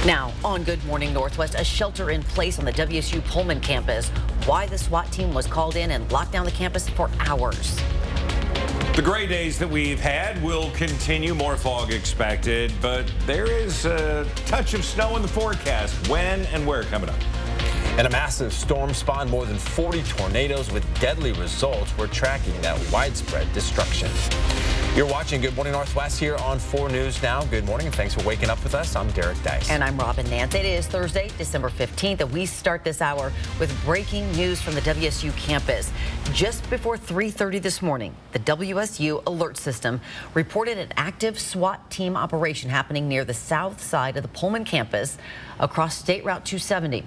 Now, on Good Morning Northwest, a shelter in place on the WSU Pullman campus. Why the SWAT team was called in and locked down the campus for hours. The gray days that we've had will continue. More fog expected, but there is a touch of snow in the forecast. When and where coming up? And a massive storm spawned more than 40 tornadoes with deadly results. We're tracking that widespread destruction. You're watching Good Morning Northwest here on 4 News Now. Good morning and thanks for waking up with us. I'm Derek Dice. And I'm Robin Nance. It is Thursday, December 15th, and we start this hour with breaking news from the WSU campus. Just before 3:30 this morning, the WSU alert system reported an active SWAT team operation happening near the south side of the Pullman campus across State Route 270.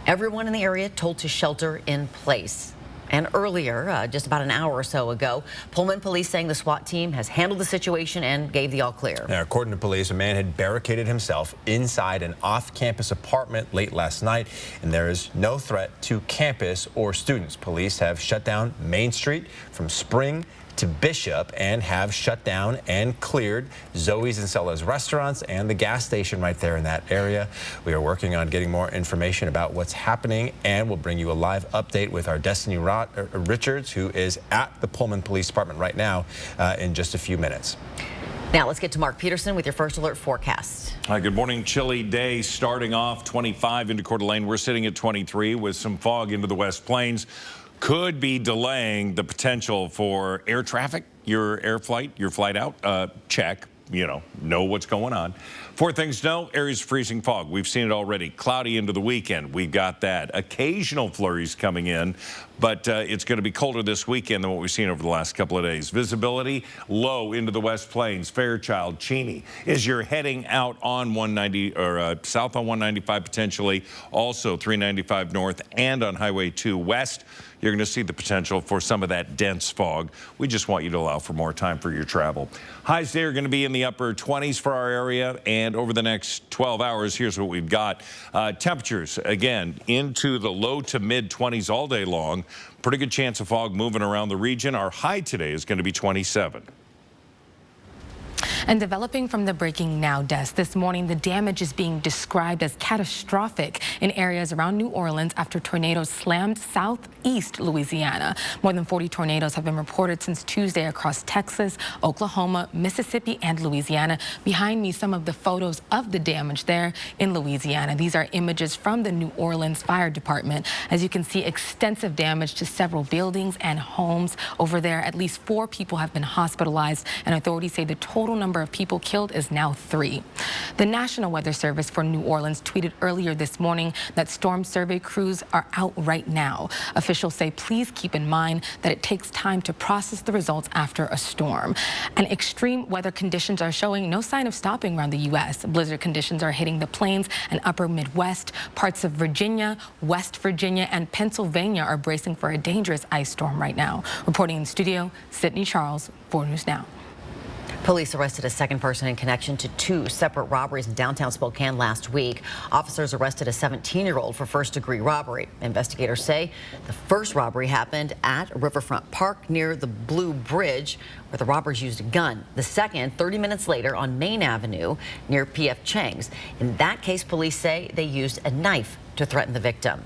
Everyone in the area told to shelter in place. And earlier, just about an hour or so ago, Pullman police saying the SWAT team has handled the situation and gave the all clear. Now, according to police, a man had barricaded himself inside an off-campus apartment late last night, and there is no threat to campus or students. Police have shut down Main Street from Spring to Bishop and have shut down and cleared Zoe's and Cella's restaurants and the gas station right there in that area. We are working on getting more information about what's happening, and we'll bring you a live update with our Destiny Richards, who is at the Pullman Police Department right now in just a few minutes. Now let's get to Mark Peterson with your first alert forecast. Hi, good morning. Chilly day starting off 25 into Coeur d'Alene. We're sitting at 23 with some fog into the West Plains. Could be delaying the potential for air traffic, your air flight, your flight out. Check, know what's going on. For things to know, areas of freezing fog. We've seen it already. Cloudy into the weekend. We've got that. Occasional flurries coming in, but it's going to be colder this weekend than what we've seen over the last couple of days. Visibility low into the West Plains. Fairchild, Cheney. As you're heading out on 190 or south on 195 potentially, also 395 north and on Highway 2 west, you're going to see the potential for some of that dense fog. We just want you to allow for more time for your travel. Highs today are going to be in the upper 20s for our area, and over the next 12 hours, here's what we've got. Temperatures, again, into the low to mid 20s all day long. Pretty good chance of fog moving around the region. Our high today is going to be 27. And developing from the Breaking Now desk this morning, the damage is being described as catastrophic in areas around New Orleans after tornadoes slammed southeast Louisiana. More than 40 tornadoes have been reported since Tuesday across Texas, Oklahoma, Mississippi, and Louisiana. Behind me, some of the photos of the damage there in Louisiana. These are images from the New Orleans Fire Department. As you can see, extensive damage to several buildings and homes over there. At least 4 people have been hospitalized, and authorities say the total number of people killed is now 3. The National Weather Service for New Orleans tweeted earlier this morning that storm survey crews are out right now. Officials say please keep in mind that it takes time to process the results after a storm. And extreme weather conditions are showing no sign of stopping around the U.S. Blizzard conditions are hitting the plains and upper Midwest. Parts of Virginia, West Virginia, and Pennsylvania are bracing for a dangerous ice storm right now. Reporting in studio, Sydney Charles, 4 News Now. Police arrested a second person in connection to 2 separate robberies in downtown Spokane last week. Officers arrested a 17-year-old for first-degree robbery. Investigators say the first robbery happened at Riverfront Park near the Blue Bridge, where the robbers used a gun. The second, 30 minutes later, on Main Avenue near P.F. Chang's. In that case, police say they used a knife to threaten the victim.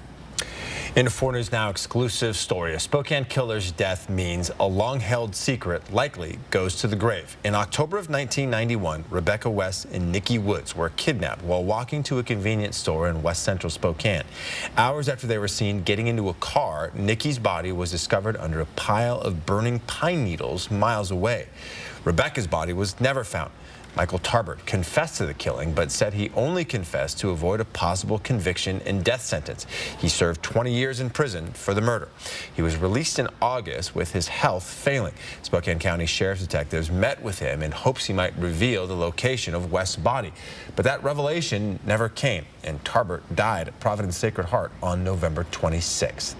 In a 4 News Now exclusive story, a Spokane killer's death means a long-held secret likely goes to the grave. In October of 1991, Rebecca West and Nikki Woods were kidnapped while walking to a convenience store in West Central Spokane. Hours after they were seen getting into a car, Nikki's body was discovered under a pile of burning pine needles miles away. Rebecca's body was never found. Michael Tarbert confessed to the killing, but said he only confessed to avoid a possible conviction and death sentence. He served 20 years in prison for the murder. He was released in August with his health failing. Spokane County Sheriff's detectives met with him in hopes he might reveal the location of West's body. But that revelation never came, and Tarbert died at Providence Sacred Heart on November 26th.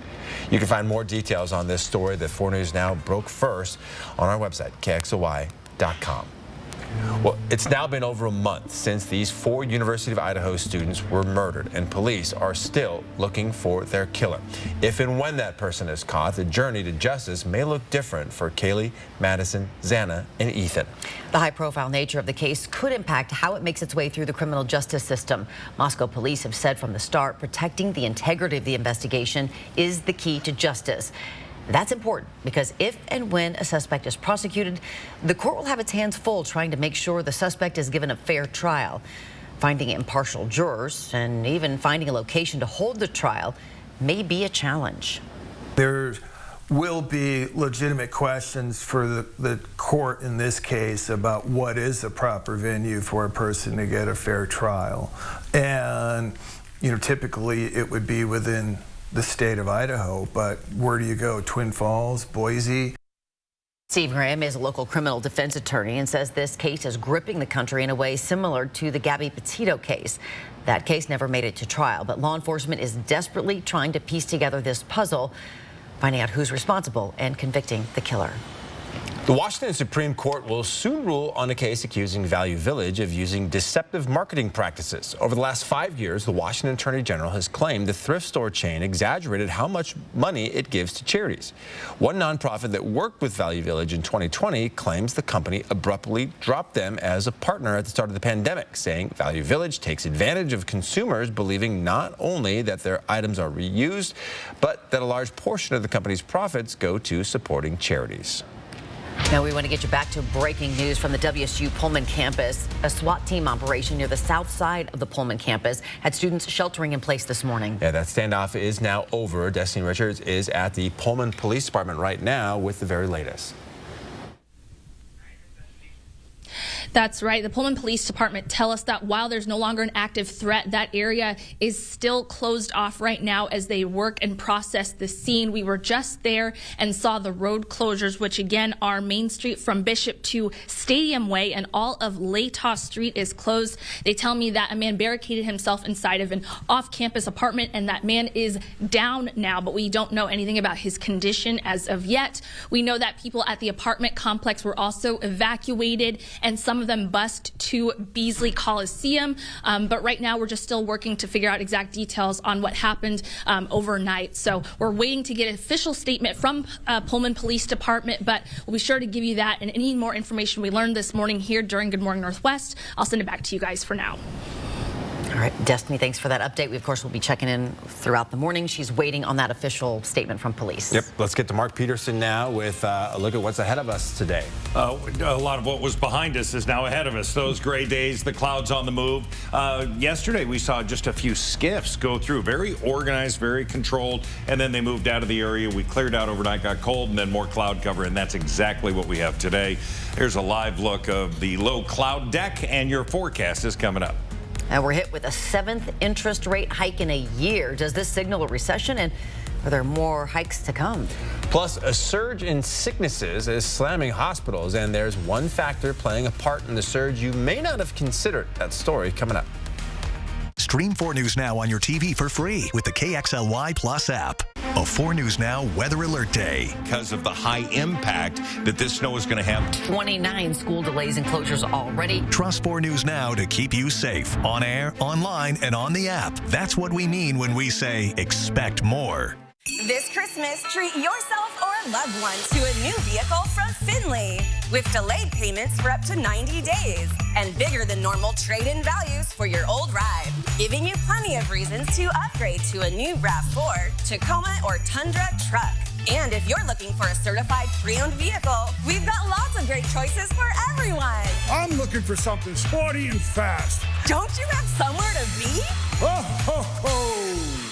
You can find more details on this story that 4 News Now broke first on our website, KXLY.com. Well, it's now been over a month since these 4 University of Idaho students were murdered, and police are still looking for their killer. If and when that person is caught, the journey to justice may look different for Kaylee, Madison, Xana, and Ethan. The high-profile nature of the case could impact how it makes its way through the criminal justice system. Moscow police have said from the start, protecting the integrity of the investigation is the key to justice. That's important because if and when a suspect is prosecuted, the court will have its hands full trying to make sure the suspect is given a fair trial. Finding impartial jurors and even finding a location to hold the trial may be a challenge. There will be legitimate questions for the court in this case about what is a proper venue for a person to get a fair trial. And, you know, typically it would be within the state of Idaho, but where do you go? Twin Falls, Boise? Steve Graham is a local criminal defense attorney and says this case is gripping the country in a way similar to the Gabby Petito case. That case never made it to trial, but law enforcement is desperately trying to piece together this puzzle, finding out who's responsible and convicting the killer. The Washington Supreme Court will soon rule on a case accusing Value Village of using deceptive marketing practices. Over the last 5 years, the Washington Attorney General has claimed the thrift store chain exaggerated how much money it gives to charities. One nonprofit that worked with Value Village in 2020 claims the company abruptly dropped them as a partner at the start of the pandemic, saying Value Village takes advantage of consumers believing not only that their items are reused, but that a large portion of the company's profits go to supporting charities. Now we want to get you back to breaking news from the WSU Pullman campus. A SWAT team operation near the south side of the Pullman campus had students sheltering in place this morning. Yeah, that standoff is now over. Destiny Richards is at the Pullman Police Department right now with the very latest. That's right. The Pullman Police Department tell us that while there's no longer an active threat, that area is still closed off right now as they work and process the scene. We were just there and saw the road closures, which again are Main Street from Bishop to Stadium Way, and all of Latah Street is closed. They tell me that a man barricaded himself inside of an off-campus apartment, and that man is down now, but we don't know anything about his condition as of yet. We know that people at the apartment complex were also evacuated, and some of them bused to Beasley Coliseum, but right now we're just still working to figure out exact details on what happened overnight. So we're waiting to get an official statement from Pullman Police Department, but we'll be sure to give you that and any more information we learned this morning here during Good Morning Northwest. I'll send it back to you guys for now. All right, Destiny, thanks for that update. We, of course, will be checking in throughout the morning. She's waiting on that official statement from police. Yep, let's get to Mark Peterson now with a look at what's ahead of us today. A lot of what was behind us is now ahead of us. Those gray days, the clouds on the move. Yesterday, we saw just a few skiffs go through. Very organized, very controlled, and then they moved out of the area. We cleared out overnight, got cold, and then more cloud cover, and that's exactly what we have today. Here's a live look of the low cloud deck, and your forecast is coming up. And we're hit with a 7th interest rate hike in a year. Does this signal a recession, and are there more hikes to come? Plus, a surge in sicknesses is slamming hospitals, and there's one factor playing a part in the surge you may not have considered. That story coming up. Stream 4 News Now on your TV for free with the KXLY Plus app. A 4 News Now Weather Alert Day. Because of the high impact that this snow is going to have. 29 school delays and closures already. Trust 4 News Now to keep you safe on air, online, and on the app. That's what we mean when we say expect more. This Christmas, treat yourself or a loved one to a new vehicle from Finley. With delayed payments for up to 90 days and bigger than normal trade-in values for your old ride, giving you plenty of reasons to upgrade to a new RAV4, Tacoma, or Tundra truck. And if you're looking for a certified pre-owned vehicle, we've got lots of great choices for everyone. I'm looking for something sporty and fast. Don't you have somewhere to be? Ho, ho, ho!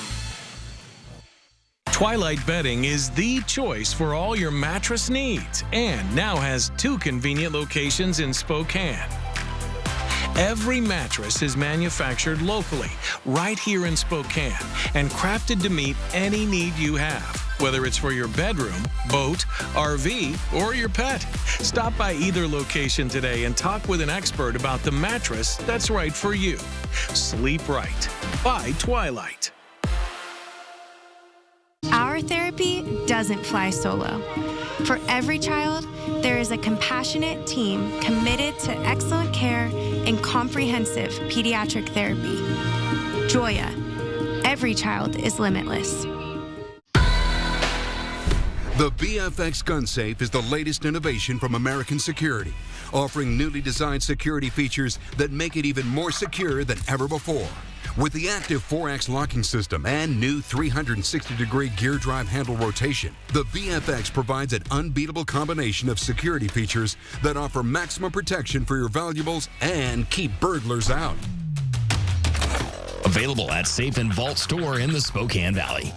Twilight Bedding is the choice for all your mattress needs and now has 2 convenient locations in Spokane. Every mattress is manufactured locally, right here in Spokane, and crafted to meet any need you have, whether it's for your bedroom, boat, RV, or your pet. Stop by either location today and talk with an expert about the mattress that's right for you. Sleep right by Twilight. Our therapy doesn't fly solo. For every child, there is a compassionate team committed to excellent care and comprehensive pediatric therapy. Joya, every child is limitless. The BFX Gun Safe is the latest innovation from American Security, offering newly designed security features that make it even more secure than ever before. With the active 4X locking system and new 360-degree gear drive handle rotation, the BFX provides an unbeatable combination of security features that offer maximum protection for your valuables and keep burglars out. Available at Safe and Vault store in the Spokane Valley.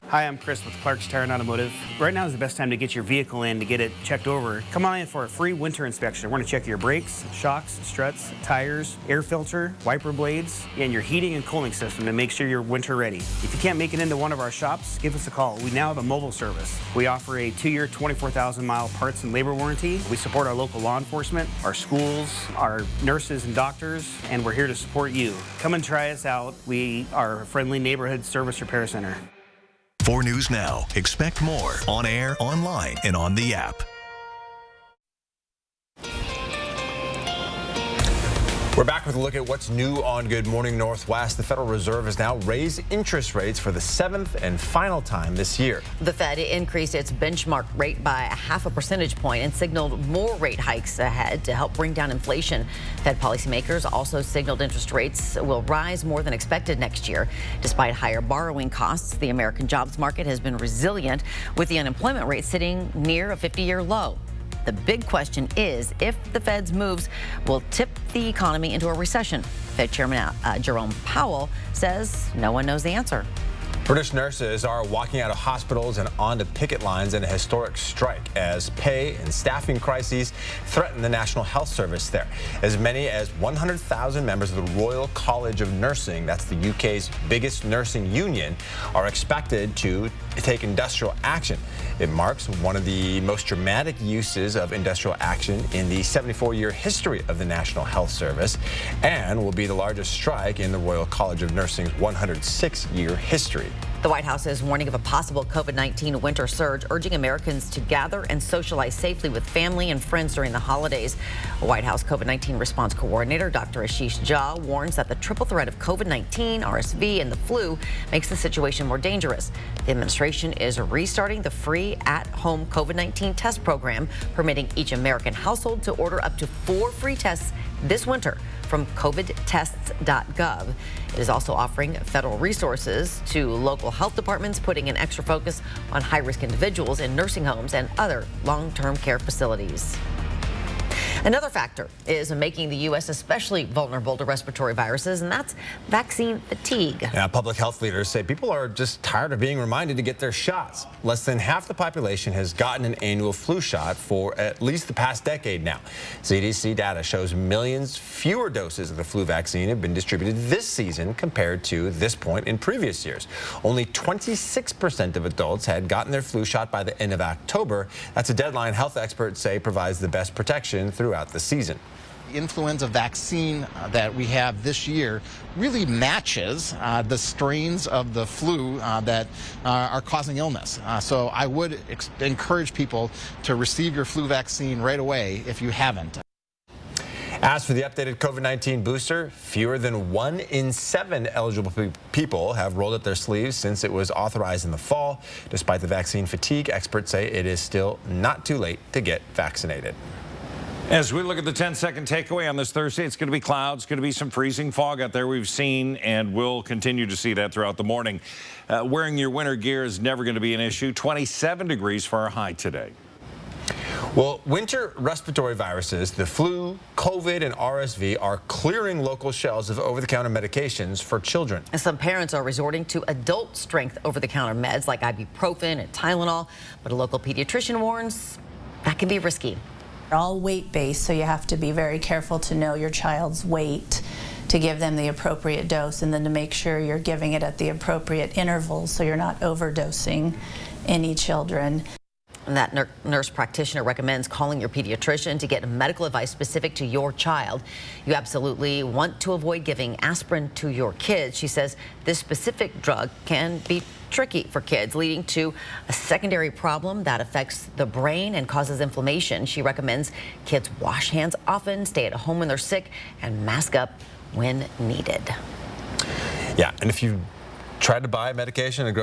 Hi, I'm Chris with Clark's Tire and Automotive. Right now is the best time to get your vehicle in to get it checked over. Come on in for a free winter inspection. We're going to check your brakes, shocks, struts, tires, air filter, wiper blades, and your heating and cooling system to make sure you're winter ready. If you can't make it into one of our shops, give us a call. We now have a mobile service. We offer a 2-year, 24,000-mile parts and labor warranty. We support our local law enforcement, our schools, our nurses and doctors, and we're here to support you. Come and try us out. We are a friendly neighborhood service repair center. 4 News Now. Expect more on air, online, and on the app. We're back with a look at what's new on Good Morning Northwest. The Federal Reserve has now raised interest rates for the 7th and final time this year. The Fed increased its benchmark rate by 0.5 percentage point and signaled more rate hikes ahead to help bring down inflation. Fed policymakers also signaled interest rates will rise more than expected next year. Despite higher borrowing costs, the American jobs market has been resilient, with the unemployment rate sitting near a 50-year low. The big question is if the Fed's moves will tip the economy into a recession. Fed Chairman Jerome Powell says no one knows the answer. British nurses are walking out of hospitals and onto picket lines in a historic strike as pay and staffing crises threaten the National Health Service there. As many as 100,000 members of the Royal College of Nursing, that's the UK's biggest nursing union, are expected to take industrial action. It marks one of the most dramatic uses of industrial action in the 74-year history of the National Health Service and will be the largest strike in the Royal College of Nursing's 106-year history. The White House is warning of a possible COVID-19 winter surge, urging Americans to gather and socialize safely with family and friends during the holidays. White House COVID-19 response coordinator Dr. Ashish Jha warns that the triple threat of COVID-19, RSV, and the flu makes the situation more dangerous. The administration is restarting the free at-home COVID-19 test program, permitting each American household to order up to 4 free tests this winter from covidtests.gov. It is also offering federal resources to local health departments, putting an extra focus on high-risk individuals in nursing homes and other long-term care facilities. Another factor is making the U.S. especially vulnerable to respiratory viruses, and that's vaccine fatigue. Yeah, public health leaders say people are just tired of being reminded to get their shots. Less than half the population has gotten an annual flu shot for at least the past decade now. CDC data shows millions fewer doses of the flu vaccine have been distributed this season compared to this point in previous years. Only 26% of adults had gotten their flu shot by the end of October. That's a deadline health experts say provides the best protection throughout the season. Influenza vaccine that we have this year really matches the strains of the flu that are causing illness. So I would encourage people to receive your flu vaccine right away if you haven't. As for the updated COVID-19 booster, fewer than 1 in 7 eligible people have rolled up their sleeves since it was authorized in the fall. Despite the vaccine fatigue, experts say it is still not too late to get vaccinated. As we look at the 10-second takeaway on this Thursday, it's going to be clouds, going to be some freezing fog out there we've seen, and we'll continue to see that throughout the morning. Wearing your winter gear is never going to be an issue. 27 degrees for our high today. Well, winter respiratory viruses, the flu, COVID, and RSV are clearing local shelves of over-the-counter medications for children. Some parents are resorting to adult-strength over-the-counter meds like ibuprofen and Tylenol, but a local pediatrician warns that can be risky. They're all weight-based, so you have to be very careful to know your child's weight to give them the appropriate dose, and then to make sure you're giving it at the appropriate intervals so you're not overdosing any children. And that nurse practitioner recommends calling your pediatrician to get medical advice specific to your child. You absolutely want to avoid giving aspirin to your kids. She says this specific drug can be tricky for kids, leading to a secondary problem that affects the brain and causes inflammation. She recommends kids wash hands often, stay at home when they're sick, and mask up when needed. Yeah, and if you try to buy medication at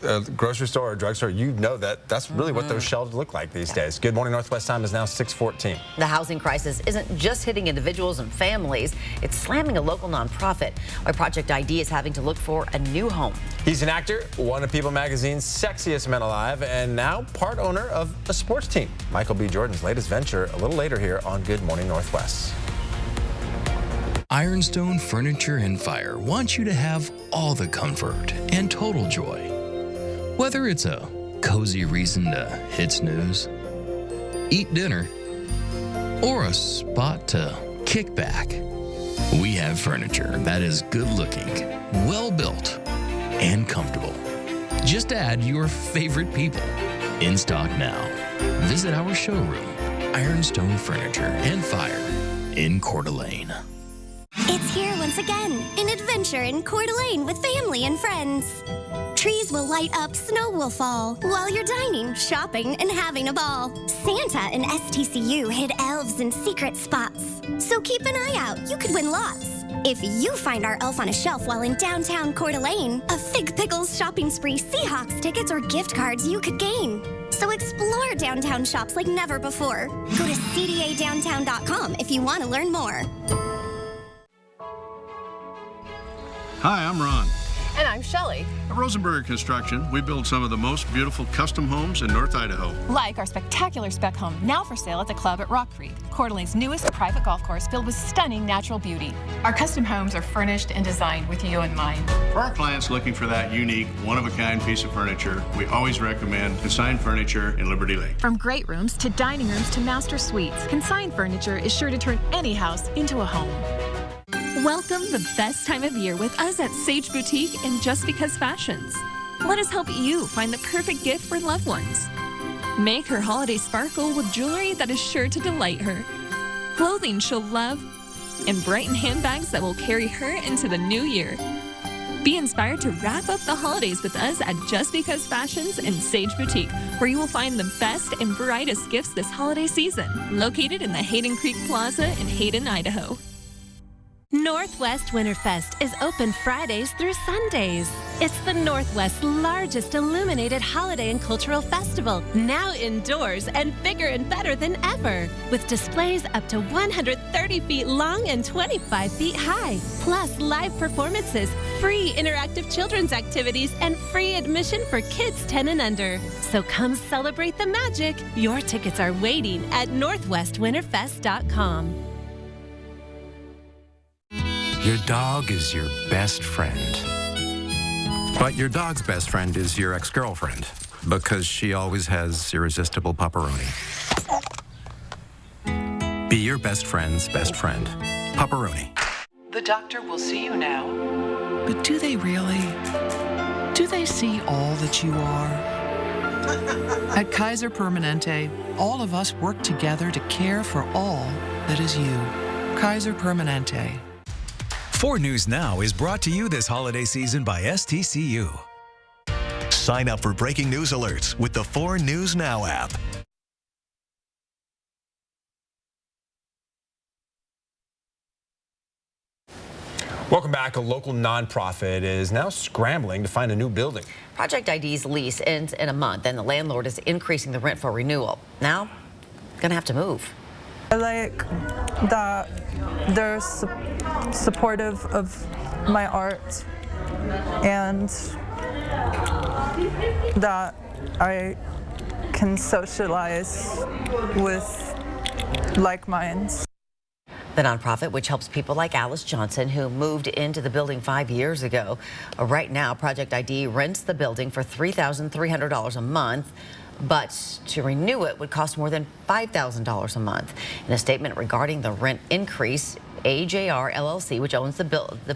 a grocery store or drugstore, you know that's really what those shelves look like these days. Good Morning Northwest time is now 6:14. The housing crisis isn't just hitting individuals and families, it's slamming a local nonprofit. Why Project ID is having to look for a new home. He's an actor, one of People Magazine's sexiest men alive, and now part owner of a sports team. Michael B. Jordan's latest venture a little later here on Good Morning Northwest. Ironstone Furniture and Fire wants you to have all the comfort and total joy. Whether it's a cozy reason to hit snooze, eat dinner, or a spot to kick back, we have furniture that is good looking, well built, and comfortable. Just add your favorite people. In stock now. Visit our showroom, Ironstone Furniture and Fire in Coeur d'Alene. It's here once again, an adventure in Coeur d'Alene with family and friends. Trees will light up, snow will fall, while you're dining, shopping, and having a ball. Santa and STCU hid elves in secret spots. So keep an eye out, you could win lots. If you find our elf on a shelf while in downtown Coeur d'Alene, a Fig Pickles shopping spree, Seahawks tickets, or gift cards you could gain. So explore downtown shops like never before. Go to cdadowntown.com if you want to learn more. Hi, I'm Ron. And I'm Shelley. At Rosenberger Construction, we build some of the most beautiful custom homes in North Idaho. Like our spectacular spec home, now for sale at the club at Rock Creek, Coeur d'Alene's newest private golf course filled with stunning natural beauty. Our custom homes are furnished and designed with you in mind. For our clients looking for that unique, one-of-a-kind piece of furniture, we always recommend Consign Furniture in Liberty Lake. From great rooms to dining rooms to master suites, Consign Furniture is sure to turn any house into a home. Welcome the best time of year with us at Sage Boutique and Just Because Fashions. Let us help you find the perfect gift for loved ones. Make her holiday sparkle with jewelry that is sure to delight her, clothing she'll love, and brighten handbags that will carry her into the new year. Be inspired to wrap up the holidays with us at Just Because Fashions and Sage Boutique, where you will find the best and brightest gifts this holiday season. Located in the Hayden Creek Plaza in Hayden, Idaho. Northwest Winterfest is open Fridays through Sundays. It's the Northwest's largest illuminated holiday and cultural festival, now indoors and bigger and better than ever, with displays up to 130 feet long and 25 feet high, plus live performances, free interactive children's activities, and free admission for kids 10 and under. So come celebrate the magic. Your tickets are waiting at northwestwinterfest.com. Your dog is your best friend. But your dog's best friend is your ex-girlfriend, because she always has irresistible pepperoni. Be your best friend's best friend. Pepperoni. The doctor will see you now. But do they really? Do they see all that you are? At Kaiser Permanente, all of us work together to care for all that is you. Kaiser Permanente. 4 News Now is brought to you this holiday season by STCU. Sign up for breaking news alerts with the 4 News Now app. Welcome back. A local nonprofit is now scrambling to find a new building. Project ID's lease ends in a month, and the landlord is increasing the rent for renewal. Now, gonna have to move. I like that they're supportive of my art and that I can socialize with like minds. The nonprofit, which helps people like Alice Johnson, who moved into the building 5 years ago. Right now, Project ID rents the building for $3,300 a month. but to renew it would cost more than $5,000 a month. In a statement regarding the rent increase, AJR LLC, which owns the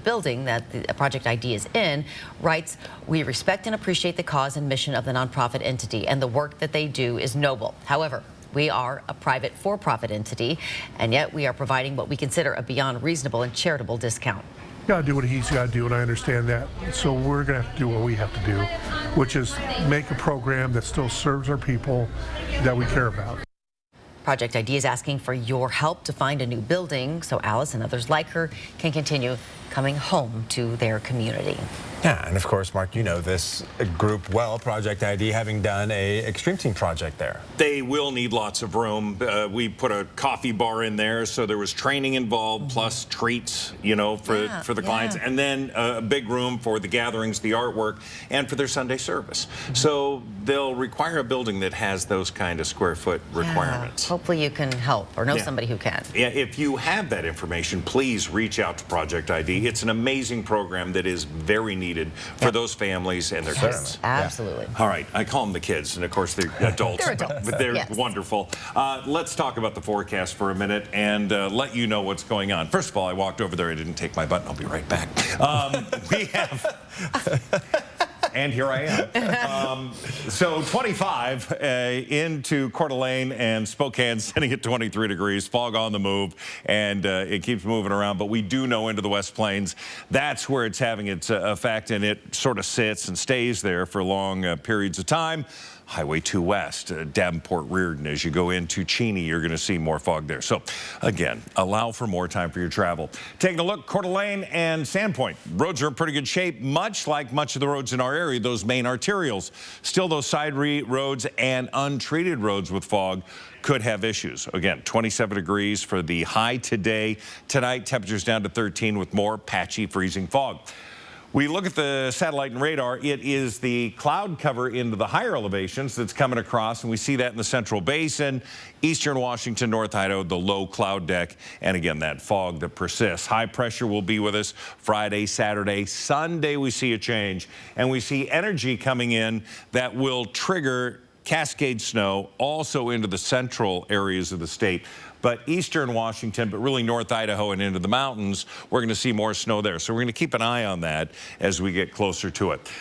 building that the Project ID is in, writes, "We respect and appreciate the cause and mission of the nonprofit entity, and the work that they do is noble. However, we are a private for-profit entity, and yet we are providing what we consider a beyond reasonable and charitable discount." Got to do what he's got to do, and I understand that. So we're going to have to do what we have to do, which is make a program that still serves our people that we care about. Project ID is asking for your help to find a new building so Alice and others like her can continue coming home to their community. Yeah, and of course, Mark, you know this group well, Project ID, having done a Extreme Team project there. They will need lots of room. We put a coffee bar in there, so there was training involved, plus treats, you know, for the clients, and then a big room for the gatherings, the artwork, and for their Sunday service. So they'll require a building that has those kind of square foot requirements. Hopefully you can help or know somebody who can. Yeah, if you have that information, please reach out to Project ID. It's an amazing program that is very needed for those families and their kids. Absolutely. All right, I call them the kids, and of course they're adults. They're adults. But they're wonderful. Let's talk about the forecast for a minute and let you know what's going on. First of all, I walked over there. I didn't take my button. I'll be right back. We have... And here I am. So 25 into Coeur d'Alene and Spokane, sitting at 23 degrees, fog on the move, and it keeps moving around. But we do know into the West Plains, that's where it's having its effect, and it sort of sits and stays there for long periods of time. Highway 2 West, Davenport, Reardon. As you go into Cheney, you're going to see more fog there. So, again, allow for more time for your travel. Taking a look, Coeur d'Alene and Sandpoint. Roads are in pretty good shape, much like much of the roads in our area, those main arterials. Still, those side roads and untreated roads with fog could have issues. Again, 27 degrees for the high today. Tonight, temperatures down to 13 with more patchy freezing fog. We look at the satellite and radar. It is the cloud cover into the higher elevations that's coming across, and we see that in the Central Basin, eastern Washington, North Idaho, the low cloud deck, and again, that fog that persists. High pressure will be with us Friday, Saturday. Sunday, we see a change, and we see energy coming in that will trigger cascade snow also into the central areas of the state. But eastern Washington, but really North Idaho and into the mountains, we're going to see more snow there. So we're going to keep an eye on that as we get closer to it.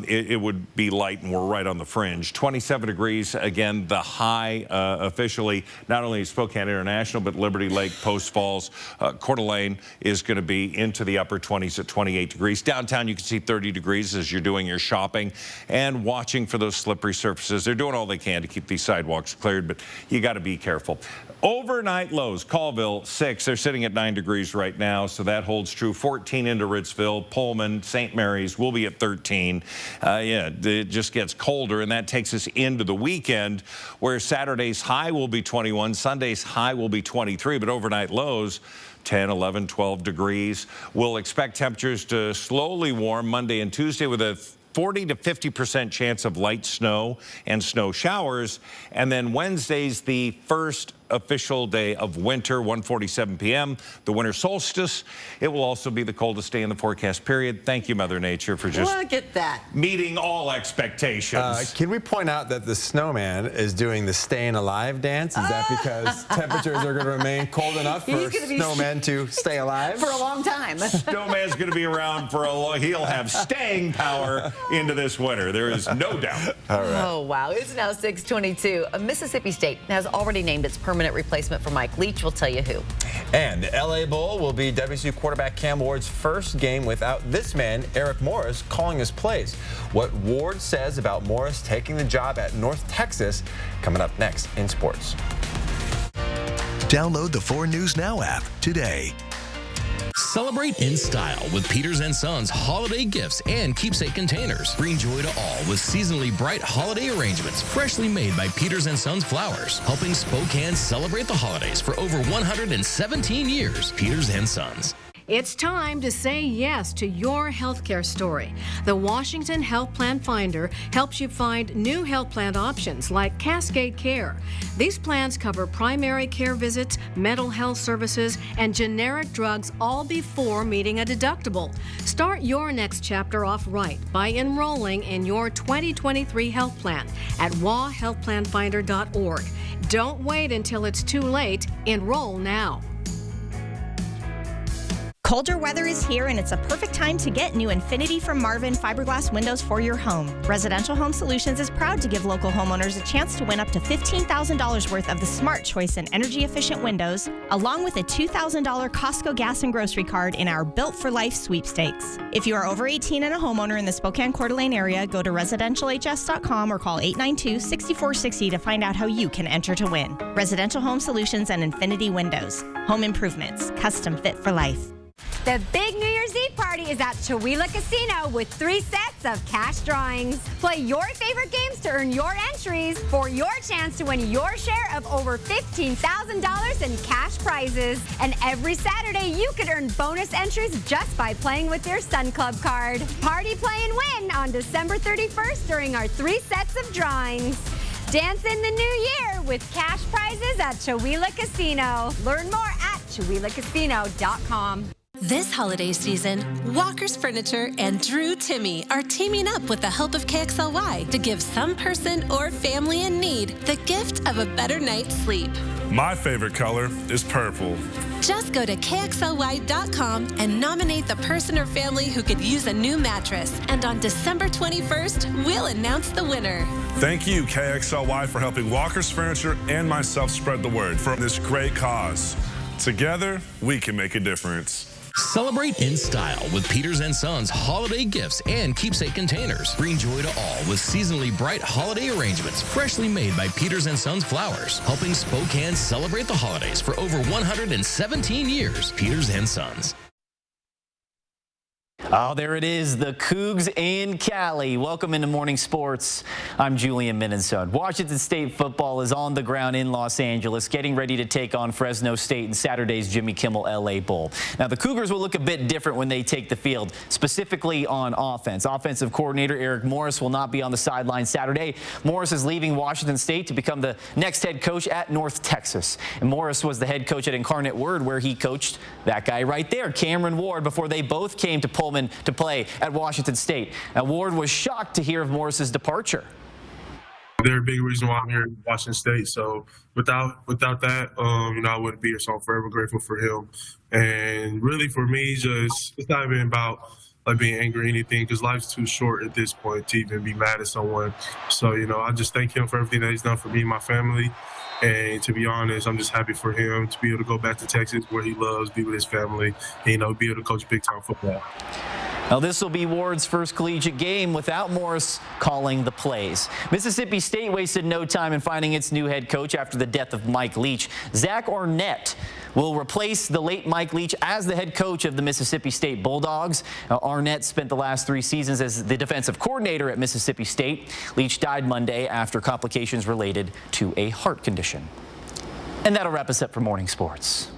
It would be light, and we're right on the fringe. 27 degrees, again, the high officially, not only Spokane International, but Liberty Lake, Post Falls. Coeur d'Alene is going to be into the upper 20s at 28 degrees. Downtown, you can see 30 degrees as you're doing your shopping and watching for those slippery surfaces. They're doing all they can to keep these sidewalks cleared, but you got to be careful. Overnight lows, Colville 6. They're sitting at 9 degrees right now, so that holds true. 14 into Ritzville, Pullman, St. Mary's will be at 13. Yeah, it just gets colder, and that takes us into the weekend, where Saturday's high will be 21, Sunday's high will be 23, but overnight lows 10, 11, 12 degrees. We'll expect temperatures to slowly warm Monday and Tuesday with a 40 to 50% chance of light snow and snow showers. And then Wednesday's the first official day of winter, 1:47 p.m., the winter solstice. It will also be the coldest day in the forecast period. Thank you, Mother Nature, for just Look at that. meeting all expectations. Can we point out that the snowman is doing the staying alive dance? Is that because temperatures are going to remain cold enough for snowmen to stay alive? For a long time. Snowman's going to be around for a long, he'll have staying power into this winter. There is no doubt. All right. Oh, wow. It's now 6:22. Mississippi State has already named its permanent replacement for Mike Leach. We'll tell you who. And the LA Bowl will be WSU quarterback Cam Ward's first game without this man, Eric Morris, calling his plays. What Ward says about Morris taking the job at North Texas, coming up next in sports. Download the 4 News Now app today. Celebrate in style with Peters & Sons holiday gifts and keepsake containers. Bring joy to all with seasonally bright holiday arrangements freshly made by Peters & Sons Flowers, helping Spokane celebrate the holidays for over 117 years. Peters & Sons. It's time to say yes to your healthcare story. The Washington Health Plan Finder helps you find new health plan options like Cascade Care. These plans cover primary care visits, mental health services, and generic drugs all before meeting a deductible. Start your next chapter off right by enrolling in your 2023 health plan at wahealthplanfinder.org. Don't wait until it's too late. Enroll now. Colder weather is here, and it's a perfect time to get new Infinity from Marvin fiberglass windows for your home. Residential Home Solutions is proud to give local homeowners a chance to win up to $15,000 worth of the Smart Choice and energy-efficient windows, along with a $2,000 Costco gas and grocery card in our Built for Life sweepstakes. If you are over 18 and a homeowner in the Spokane Coeur d'Alene area, go to residentialhs.com or call 892-6460 to find out how you can enter to win. Residential Home Solutions and Infinity Windows. Home improvements, custom fit for life. The big New Year's Eve party is at Chewelah Casino with 3 sets of cash drawings. Play your favorite games to earn your entries for your chance to win your share of over $15,000 in cash prizes. And every Saturday, you could earn bonus entries just by playing with your Sun Club card. Party, play, and win on December 31st during our 3 sets of drawings. Dance in the new year with cash prizes at Chewelah Casino. Learn more at ChewelahCasino.com. This holiday season, Walker's Furniture and Drew Timmy are teaming up with the help of KXLY to give some person or family in need the gift of a better night's sleep. My favorite color is purple. Just go to KXLY.com and nominate the person or family who could use a new mattress. And on December 21st, we'll announce the winner. Thank you, KXLY, for helping Walker's Furniture and myself spread the word for this great cause. Together, we can make a difference. Celebrate in style with Peters & Sons holiday gifts and keepsake containers. Bring joy to all with seasonally bright holiday arrangements freshly made by Peters & Sons Flowers, helping Spokane celebrate the holidays for over 117 years. Peters & Sons. Oh, there it is, the Cougs in Cali. Welcome into Morning Sports. I'm Julian Minnesota. Washington State football is on the ground in Los Angeles, getting ready to take on Fresno State in Saturday's Jimmy Kimmel LA Bowl. Now, the Cougars will look a bit different when they take the field, specifically on offense. Offensive coordinator Eric Morris will not be on the sideline Saturday. Morris is leaving Washington State to become the next head coach at North Texas. And Morris was the head coach at Incarnate Word, where he coached that guy right there, Cameron Ward, before they both came to Pullman to play at Washington State. Now, Ward was shocked to hear of Morris's departure. They're a big reason why I'm here at Washington State. So without that, I wouldn't be here. So I'm forever grateful for him. And really for me, it's not even about like being angry or anything, because life's too short at this point to even be mad at someone. So, I just thank him for everything that he's done for me and my family. And to be honest, I'm just happy for him to be able to go back to Texas where he loves, be with his family, and, be able to coach big-time football. Now, this will be Ward's first collegiate game without Morris calling the plays. Mississippi State wasted no time in finding its new head coach after the death of Mike Leach. Zach Arnett will replace the late Mike Leach as the head coach of the Mississippi State Bulldogs. Now, Arnett spent the last 3 seasons as the defensive coordinator at Mississippi State. Leach died Monday after complications related to a heart condition. And that'll wrap us up for Morning Sports.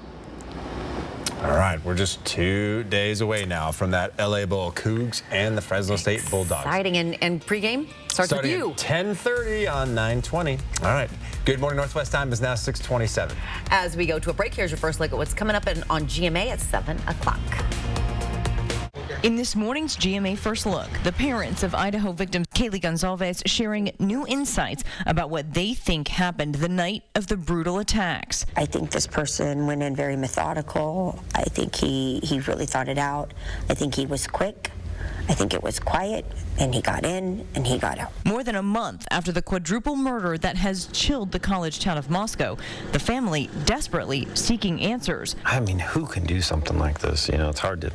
All right, we're just 2 days away now from that LA Bowl. Cougs and the Fresno State Bulldogs. Exciting. And pregame starts with you. At 10:30 on 920. All right. Good morning, Northwest time is now 6:27. As we go to a break, here's your first look at what's coming up on GMA at 7 o'clock. In this morning's GMA First Look, the parents of Idaho victims Kaylee Gonzalez sharing new insights about what they think happened the night of the brutal attacks. I think this person went in very methodical. I think he really thought it out. I think he was quick. I think it was quiet, and he got in and he got out. More than a month after the quadruple murder that has chilled the college town of Moscow, the family desperately seeking answers. I mean, who can do something like this? It's hard to...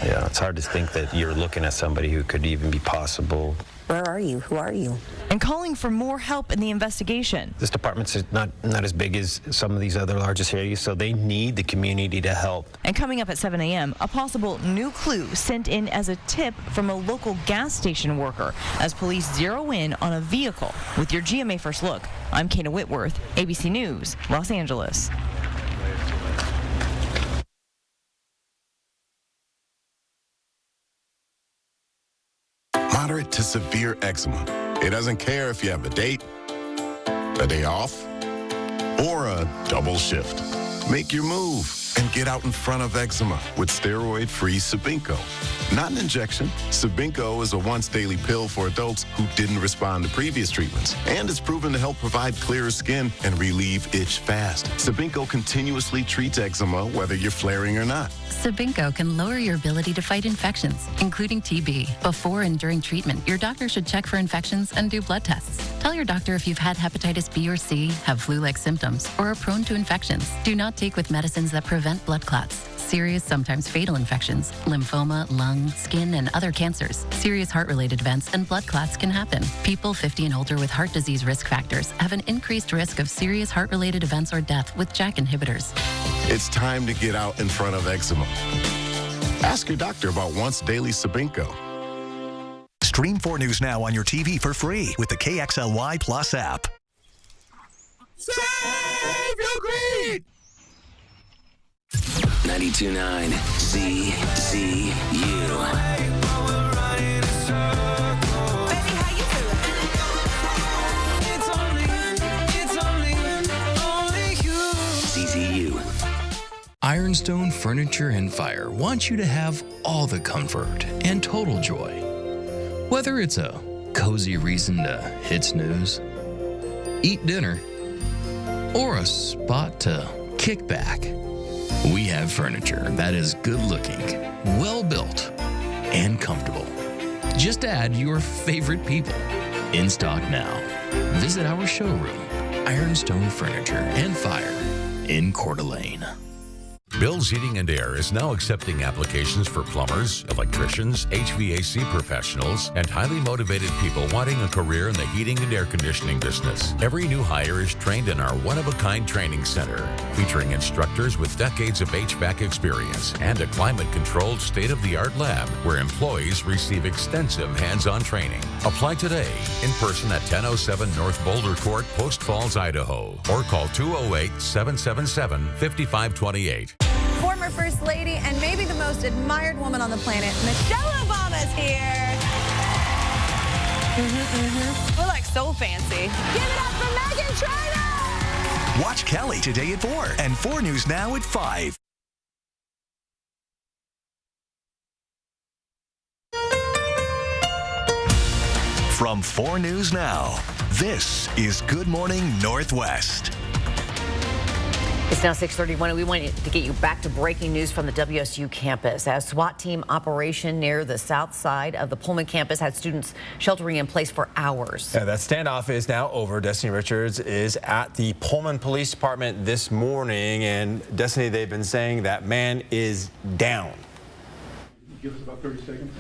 Yeah, it's hard to think that you're looking at somebody who could even be possible. Where are you? Who are you? And calling for more help in the investigation. This department's not as big as some of these other larger cities, so they need the community to help. And coming up at 7 a.m., a possible new clue sent in as a tip from a local gas station worker as police zero in on a vehicle. With your GMA First Look, I'm Kana Whitworth, ABC News, Los Angeles. moderate to severe eczema. It doesn't care if you have a date, a day off, or a double shift. Make your move and get out in front of eczema with steroid-free Sabinco. Not an injection. Sabinco is a once-daily pill for adults who didn't respond to previous treatments, and it's proven to help provide clearer skin and relieve itch fast. Sabinco continuously treats eczema whether you're flaring or not. Sabinco can lower your ability to fight infections, including TB. Before and during treatment, your doctor should check for infections and do blood tests. Tell your doctor if you've had hepatitis B or C, have flu-like symptoms, or are prone to infections. Do not take with medicines that prevent blood clots, serious, sometimes fatal infections, lymphoma, lung, skin, and other cancers. Serious heart-related events and blood clots can happen. People 50 and older with heart disease risk factors have an increased risk of serious heart-related events or death with JAK inhibitors. It's time to get out in front of eczema. Ask your doctor about once daily Sabinco. Stream 4 News now on your TV for free with the KXLY Plus app. Save your greed! 92.9 CCU. Ironstone Furniture and Fire wants you to have all the comfort and total joy. Whether it's a cozy reason to hit snooze, eat dinner, or a spot to kick back, we have furniture that is good looking, well built, and comfortable. Just add your favorite people. In stock now. Visit our showroom, Ironstone Furniture and Fire in Coeur d'Alene. Bill's Heating and Air is now accepting applications for plumbers, electricians, HVAC professionals, and highly motivated people wanting a career in the heating and air conditioning business. Every new hire is trained in our one-of-a-kind training center, featuring instructors with decades of HVAC experience and a climate-controlled state-of-the-art lab where employees receive extensive hands-on training. Apply today in person at 1007 North Boulder Court, Post Falls, Idaho, or call 208-777-5528. Former First Lady and maybe the most admired woman on the planet, Michelle Obama's here. We're like so fancy. Give it up for Meghan Trainor! Watch Kelly today at 4 and 4 News now at 5. From 4 News Now, this is Good Morning Northwest. It's now 6:31, and we want to get you back to breaking news from the WSU campus. As SWAT team operation near the south side of the Pullman campus had students sheltering in place for hours. Yeah, that standoff is now over. Destiny Richards is at the Pullman Police Department this morning, and Destiny, they've been saying that man is down. Give us about 30 seconds.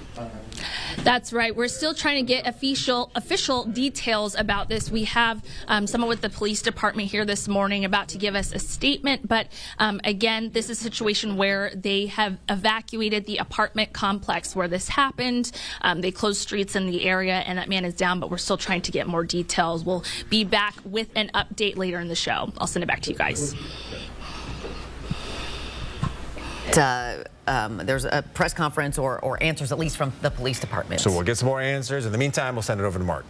That's right. We're still trying to get official details about this. We have someone with the police department here this morning about to give us a statement. But again, this is a situation where they have evacuated the apartment complex where this happened. They closed streets in the area, and that man is down. But we're still trying to get more details. We'll be back with an update later in the show. I'll send it back to you guys. There's a press conference or answers, at least from the police department. So we'll get some more answers. In the meantime, we'll send it over to Mark.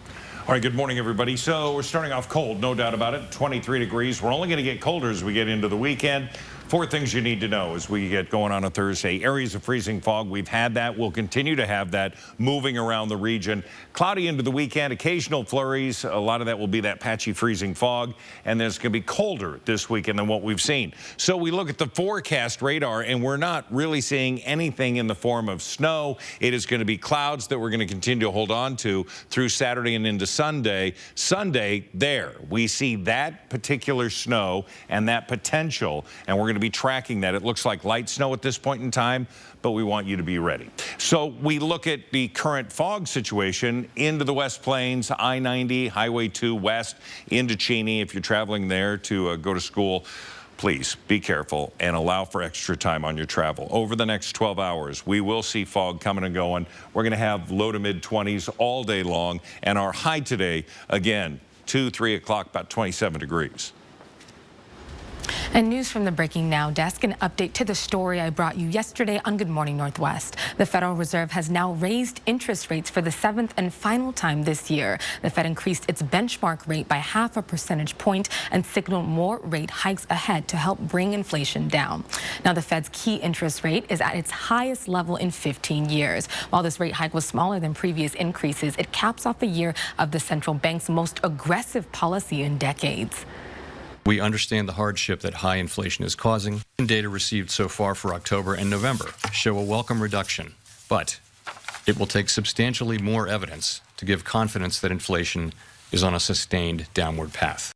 All right, good morning, everybody. So we're starting off cold, no doubt about it, 23 degrees. We're only going to get colder as we get into the weekend. 4 things you need to know as we get going on a Thursday. Areas of freezing fog. We've had that. We'll continue to have that moving around the region. Cloudy into the weekend. Occasional flurries. A lot of that will be that patchy freezing fog. And then it's going to be colder this weekend than what we've seen. So we look at the forecast radar, and we're not really seeing anything in the form of snow. It is going to be clouds that we're going to continue to hold on to through Saturday and into Sunday. Sunday, there. We see that particular snow and that potential, and we're going to be tracking that. It looks like light snow at this point in time, but we want you to be ready. So we look at the current fog situation into the West Plains, I-90, Highway 2 West, into Cheney. If you're traveling there to go to school, please be careful and allow for extra time on your travel. Over the next 12 hours, we will see fog coming and going. We're going to have low to mid 20s all day long, and our high today, again, 2, 3 o'clock, about 27 degrees. And news from the Breaking Now desk, an update to the story I brought you yesterday on Good Morning Northwest. The Federal Reserve has now raised interest rates for the 7th and final time this year. The Fed increased its benchmark rate by 0.5 percentage point and signaled more rate hikes ahead to help bring inflation down. Now, the Fed's key interest rate is at its highest level in 15 years. While this rate hike was smaller than previous increases, it caps off a year of the central bank's most aggressive policy in decades. We understand the hardship that high inflation is causing. Data received so far for October and November show a welcome reduction, but it will take substantially more evidence to give confidence that inflation is on a sustained downward path.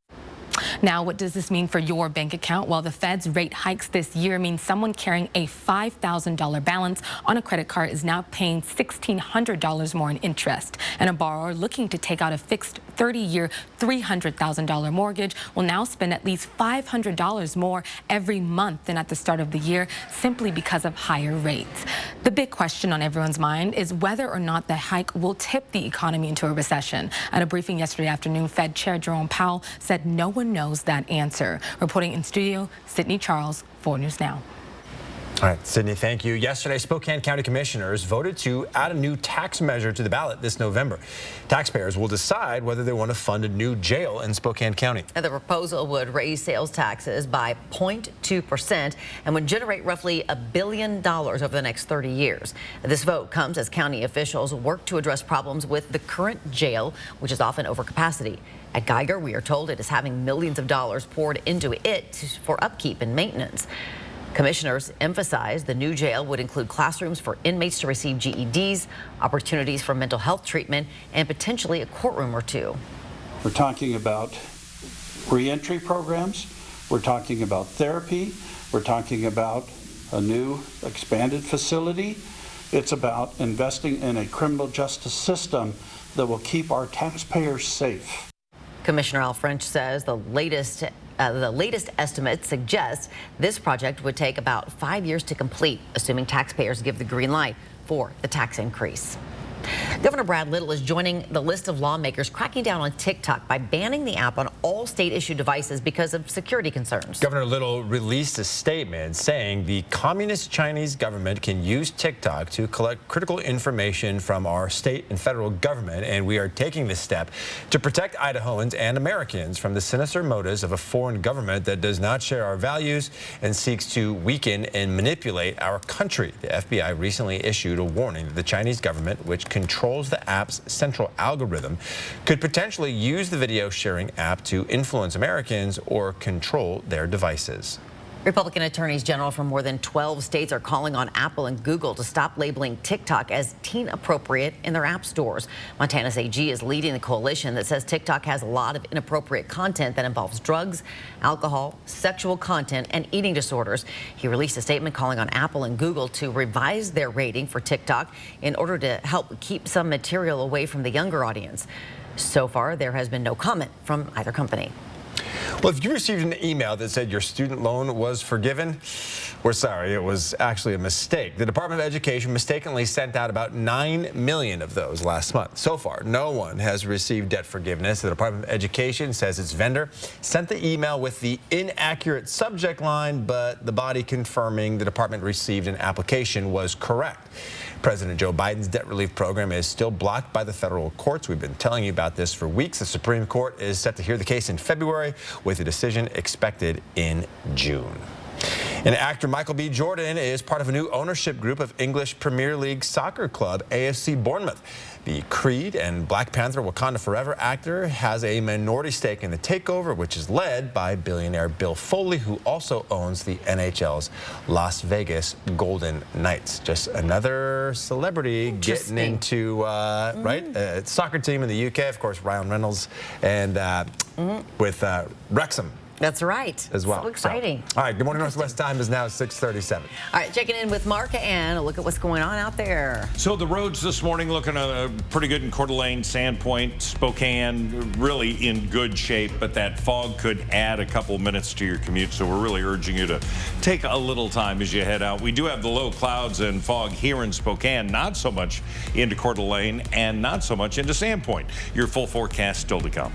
Now, what does this mean for your bank account? Well, the Fed's rate hikes this year mean someone carrying a $5,000 balance on a credit card is now paying $1,600 more in interest. And a borrower looking to take out a fixed 30-year, $300,000 mortgage will now spend at least $500 more every month than at the start of the year, simply because of higher rates. The big question on everyone's mind is whether or not the hike will tip the economy into a recession. At a briefing yesterday afternoon, Fed Chair Jerome Powell said no one knows that answer. Reporting in studio, Sydney Charles, 4 News Now. All right, Sydney, thank you. Yesterday, Spokane County Commissioners voted to add a new tax measure to the ballot this November. Taxpayers will decide whether they want to fund a new jail in Spokane County. And the proposal would raise sales taxes by 0.2% and would generate roughly $1 billion over the next 30 years. This vote comes as county officials work to address problems with the current jail, which is often over capacity. At Geiger, we are told it is having millions of dollars poured into it for upkeep and maintenance. Commissioners emphasized the new jail would include classrooms for inmates to receive GEDs, opportunities for mental health treatment, and potentially a courtroom or two. We're talking about reentry programs. We're talking about therapy. We're talking about a new expanded facility. It's about investing in a criminal justice system that will keep our taxpayers safe. Commissioner Al French says the latest estimate suggests this project would take about 5 years to complete, assuming taxpayers give the green light for the tax increase. Governor Brad Little is joining the list of lawmakers cracking down on TikTok by banning the app on all state-issued devices because of security concerns. Governor Little released a statement saying the communist Chinese government can use TikTok to collect critical information from our state and federal government, and we are taking this step to protect Idahoans and Americans from the sinister motives of a foreign government that does not share our values and seeks to weaken and manipulate our country. The FBI recently issued a warning that the Chinese government, which controls the app's central algorithm, could potentially use the video sharing app to influence Americans or control their devices. Republican attorneys general from more than 12 states are calling on Apple and Google to stop labeling TikTok as teen appropriate in their app stores. Montana's AG is leading the coalition that says TikTok has a lot of inappropriate content that involves drugs, alcohol, sexual content, and eating disorders. He released a statement calling on Apple and Google to revise their rating for TikTok in order to help keep some material away from the younger audience. So far, there has been no comment from either company. Well, if you received an email that said your student loan was forgiven, we're sorry, it was actually a mistake. The Department of Education mistakenly sent out about 9 million of those last month. So far, no one has received debt forgiveness. The Department of Education says its vendor sent the email with the inaccurate subject line, but the body confirming the department received an application was correct. President Joe Biden's debt relief program is still blocked by the federal courts. We've been telling you about this for weeks. The Supreme Court is set to hear the case in February, with a decision expected in June. And actor Michael B. Jordan is part of a new ownership group of English Premier League soccer club AFC Bournemouth. The Creed and Black Panther Wakanda Forever actor has a minority stake in the takeover, which is led by billionaire Bill Foley, who also owns the NHL's Las Vegas Golden Knights. Just another celebrity getting into soccer team in the UK. Of course, Ryan Reynolds and with Wrexham. That's right. As well. So exciting. All right, Good Morning Northwest time is now 6:37. All right, checking in with Mark and a look at what's going on out there. So the roads this morning looking pretty good in Coeur d'Alene, Sandpoint, Spokane, really in good shape, but that fog could add a couple minutes to your commute, so we're really urging you to take a little time as you head out. We do have the low clouds and fog here in Spokane, not so much into Coeur d'Alene and not so much into Sandpoint. Your full forecast still to come.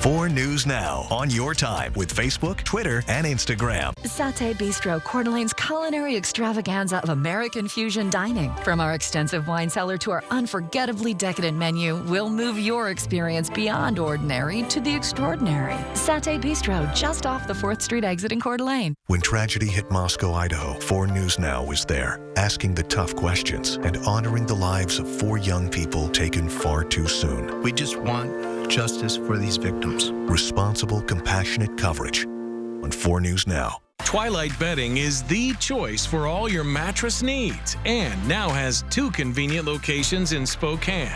4 News Now on your time with Facebook, Twitter, and Instagram. Satay Bistro, Coeur d'Alene's culinary extravaganza of American fusion dining. From our extensive wine cellar to our unforgettably decadent menu, we'll move your experience beyond ordinary to the extraordinary. Satay Bistro, just off the 4th Street exit in Coeur d'Alene. When tragedy hit Moscow, Idaho, 4 News Now was there, asking the tough questions and honoring the lives of 4 young people taken far too soon. We just want justice for these victims. Responsible, compassionate coverage on 4 News Now. Twilight Bedding is the choice for all your mattress needs and now has 2 convenient locations in Spokane.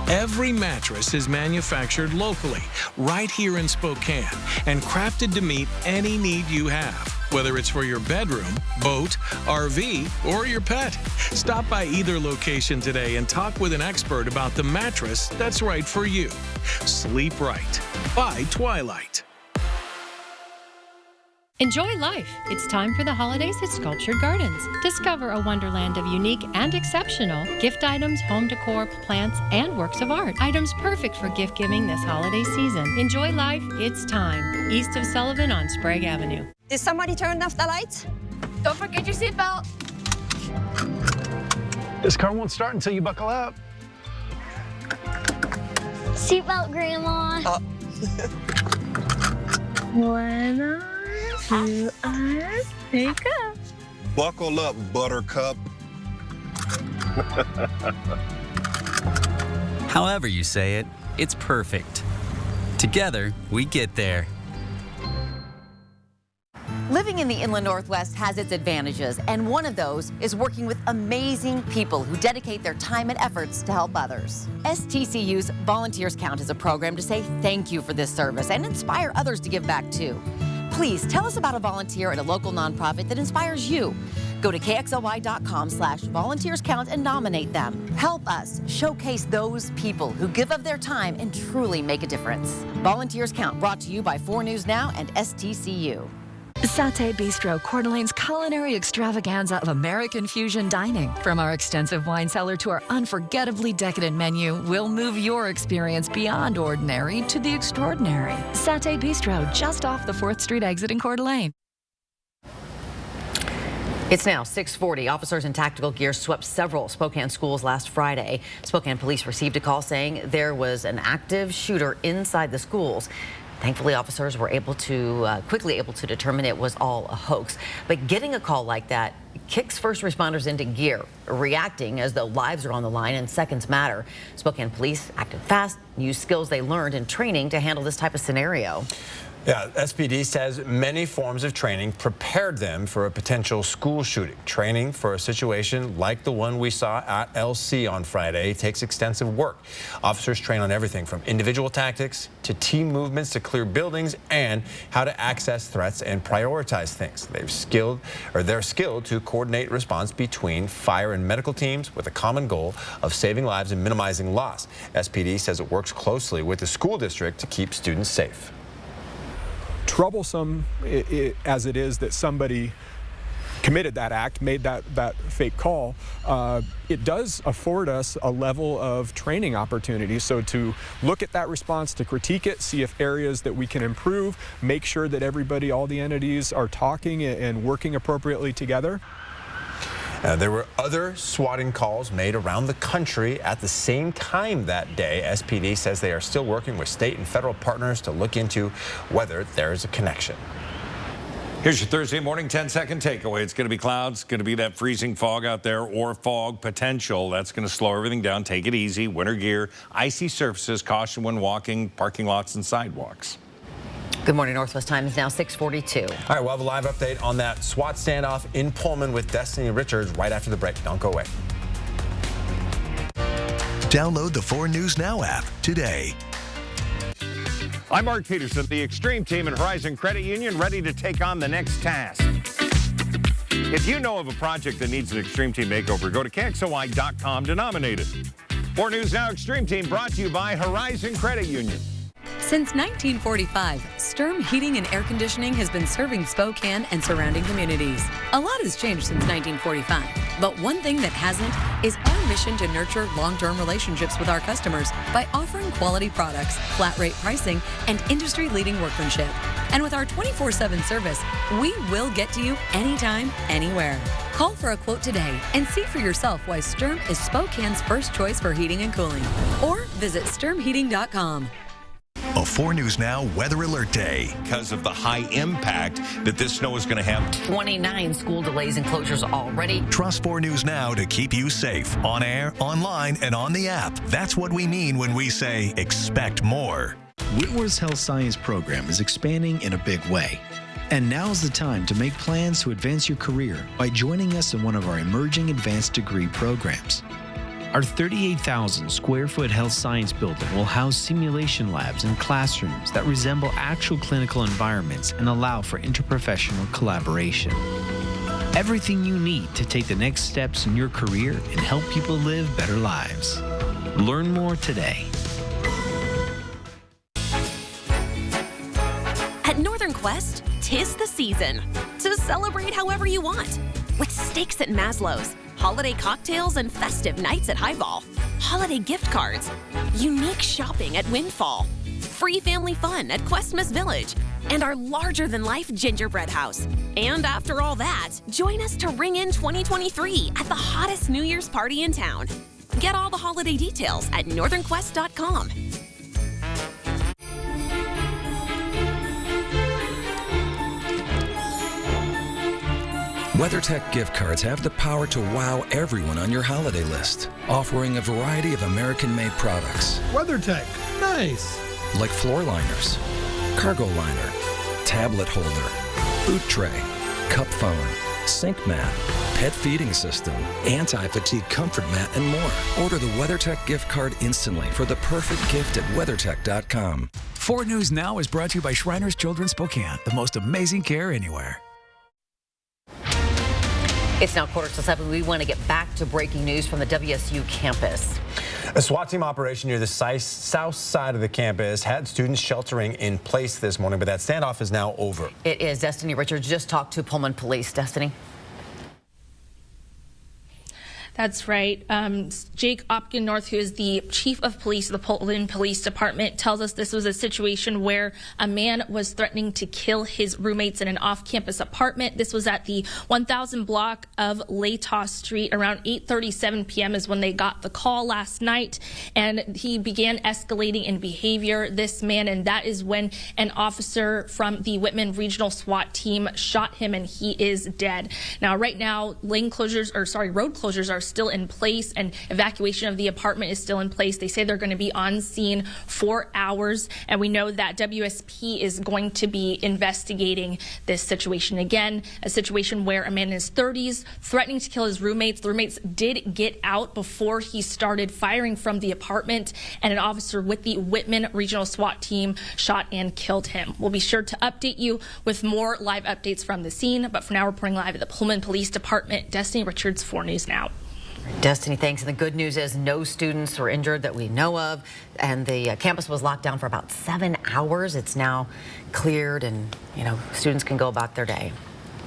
Every mattress is manufactured locally, right here in Spokane, and crafted to meet any need you have, whether it's for your bedroom, boat, RV, or your pet. Stop by either location today and talk with an expert about the mattress that's right for you. Sleep right by Twilight. Enjoy life. It's time for the holidays at Sculptured Gardens. Discover a wonderland of unique and exceptional gift items, home decor, plants, and works of art. Items perfect for gift giving this holiday season. Enjoy life. It's time. East of Sullivan on Sprague Avenue. Did somebody turn off the lights? Don't forget your seatbelt. This car won't start until you buckle up. Seatbelt, Grandma. 1, 2, take up. Buckle up, Buttercup. However you say it, it's perfect. Together, we get there. Living in the Inland Northwest has its advantages, and one of those is working with amazing people who dedicate their time and efforts to help others. STCU's Volunteers Count is a program to say thank you for this service and inspire others to give back too. Please tell us about a volunteer at a local nonprofit that inspires you. Go to KXLY.com/volunteerscount and nominate them. Help us showcase those people who give of their time and truly make a difference. Volunteers Count, brought to you by 4 News Now and STCU. Satay Bistro, Coeur d'Alene's culinary extravaganza of American fusion dining. From our extensive wine cellar to our unforgettably decadent menu, we'll move your experience beyond ordinary to the extraordinary. Satay Bistro, just off the 4th Street exit in Coeur d'Alene. It's now 6:40. Officers in tactical gear swept several Spokane schools last Friday. Spokane police received a call saying there was an active shooter inside the schools. Thankfully, officers were quickly able to determine it was all a hoax. But getting a call like that kicks first responders into gear, reacting as though lives are on the line and seconds matter. Spokane police acted fast, used skills they learned in training to handle this type of scenario. Yeah, SPD says many forms of training prepared them for a potential school shooting. Training for a situation like the one we saw at LC on Friday takes extensive work. Officers train on everything from individual tactics to team movements to clear buildings and how to access threats and prioritize things. They're skilled to coordinate response between fire and medical teams with a common goal of saving lives and minimizing loss. SPD says it works closely with the school district to keep students safe. Troublesome as it is that somebody committed that act, made that fake call, it does afford us a level of training opportunity. So to look at that response, to critique it, see if areas that we can improve, make sure that everybody, all the entities are talking and working appropriately together. There were other swatting calls made around the country at the same time that day. SPD says they are still working with state and federal partners to look into whether there is a connection. Here's your Thursday morning 10-second takeaway. It's going to be clouds, going to be that freezing fog out there or fog potential. That's going to slow everything down. Take it easy. Winter gear, icy surfaces, caution when walking, parking lots and sidewalks. Good morning. Northwest Time is now 6:42. All right, we'll have a live update on that SWAT standoff in Pullman with Destiny Richards right after the break. Don't go away. Download the 4 News Now app today. I'm Mark Peterson, the Extreme Team and Horizon Credit Union, ready to take on the next task. If you know of a project that needs an Extreme Team makeover, go to KXLY.com to nominate it. 4 News Now Extreme Team brought to you by Horizon Credit Union. Since 1945, Sturm Heating and Air Conditioning has been serving Spokane and surrounding communities. A lot has changed since 1945, but one thing that hasn't is our mission to nurture long-term relationships with our customers by offering quality products, flat rate pricing, and industry-leading workmanship. And with our 24/7 service, we will get to you anytime, anywhere. Call for a quote today and see for yourself why Sturm is Spokane's first choice for heating and cooling. Or visit sturmheating.com. A 4 News Now Weather Alert Day. Because of the high impact that this snow is going to have. 29 school delays and closures already. Trust 4 News Now to keep you safe on air, online, and on the app. That's what we mean when we say expect more. Whitworth's Health Science program is expanding in a big way. And now's the time to make plans to advance your career by joining us in one of our emerging advanced degree programs. Our 38,000 square foot health science building will house simulation labs and classrooms that resemble actual clinical environments and allow for interprofessional collaboration. Everything you need to take the next steps in your career and help people live better lives. Learn more today. At Northern Quest, 'tis the season to celebrate however you want. With steaks at Maslow's, holiday cocktails and festive nights at Highball, holiday gift cards, unique shopping at Windfall, free family fun at Questmas Village, and our larger-than-life gingerbread house. And after all that, join us to ring in 2023 at the hottest New Year's party in town. Get all the holiday details at northernquest.com. WeatherTech gift cards have the power to wow everyone on your holiday list, offering a variety of American-made products. WeatherTech, nice. Like floor liners, cargo liner, tablet holder, boot tray, cup phone, sink mat, pet feeding system, anti-fatigue comfort mat, and more. Order the WeatherTech gift card instantly for the perfect gift at WeatherTech.com. 4 News Now is brought to you by Shriners Children's Spokane, the most amazing care anywhere. It's now 6:45. We want to get back to breaking news from the WSU campus. A SWAT team operation near the south side of the campus had students sheltering in place this morning, but that standoff is now over. It is. Destiny Richards just talked to Pullman Police. Destiny. That's right. Jake Opkin-North, who is the chief of police of the Pullman Police Department, tells us this was a situation where a man was threatening to kill his roommates in an off-campus apartment. This was at the 1000 block of Latah Street. Around 8:37 p.m. is when they got the call last night, and he began escalating in behavior, this man, and that is when an officer from the Whitman Regional SWAT team shot him, and he is dead. Now, right now, road closures are still in place, and evacuation of the apartment is still in place. They say they're going to be on scene for hours, and we know that WSP is going to be investigating this situation again, a situation where a man in his 30s threatening to kill his roommates. The roommates did get out before he started firing from the apartment, and an officer with the Whitman Regional SWAT team shot and killed him. We'll be sure to update you with more live updates from the scene, but for now, reporting live at the Pullman Police Department, Destiny Richards, 4 News Now. Destiny, thanks. And the good news is no students were injured that we know of, and the campus was locked down for about 7 hours. It's now cleared, and students can go about their day.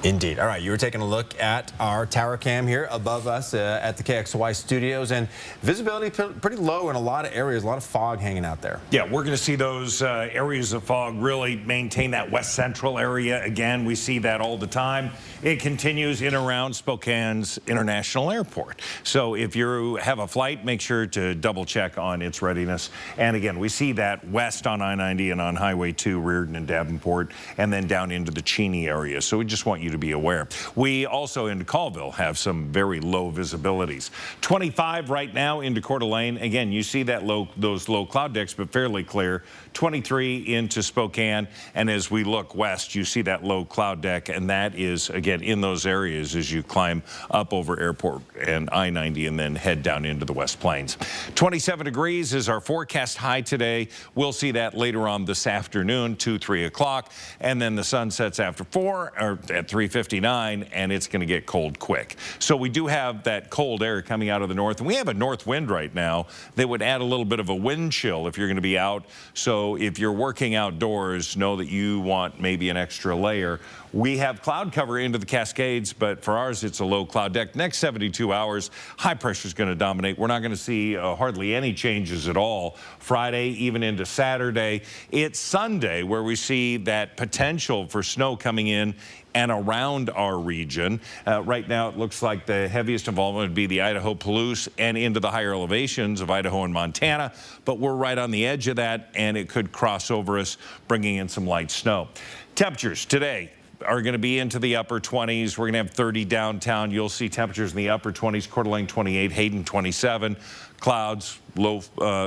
Indeed. All right, you were taking a look at our tower cam here above us at the KXY studios, and visibility pretty low in a lot of areas, a lot of fog hanging out there. Yeah, we're going to see those areas of fog really maintain that west central area. Again, we see that all the time. It continues in around Spokane's International Airport. So if you have a flight, make sure to double check on its readiness. And again, we see that west on I-90 and on Highway 2, Reardon and Davenport, and then down into the Cheney area. So we just want you to be aware. We also in Colville have some very low visibilities. 25 right now into Coeur d'Alene. Again, you see that those low cloud decks, but fairly clear. 23 into Spokane, and as we look west, you see that low cloud deck, and that is again in those areas as you climb up over Airport and I-90 and then head down into the West Plains. 27 degrees is our forecast high today. We'll see that later on this afternoon, 2-3 o'clock, and then the sun sets after 4 or at 3 53-59, and it's going to get cold quick. So we do have that cold air coming out of the north, and we have a north wind right now that would add a little bit of a wind chill if you're going to be out. So if you're working outdoors, know that you want maybe an extra layer. We have cloud cover into the Cascades, but for ours, it's a low cloud deck. Next 72 hours, high pressure is going to dominate. We're not going to see hardly any changes at all. Friday, even into Saturday. It's Sunday where we see that potential for snow coming in and around our region. Right now, it looks like the heaviest involvement would be the Idaho Palouse and into the higher elevations of Idaho and Montana, but we're right on the edge of that, and it could cross over us, bringing in some light snow. Temperatures today are going to be into the upper 20s. We're going to have 30 downtown. You'll see temperatures in the upper 20s, Coeur d'Alene 28, Hayden 27. Clouds, low,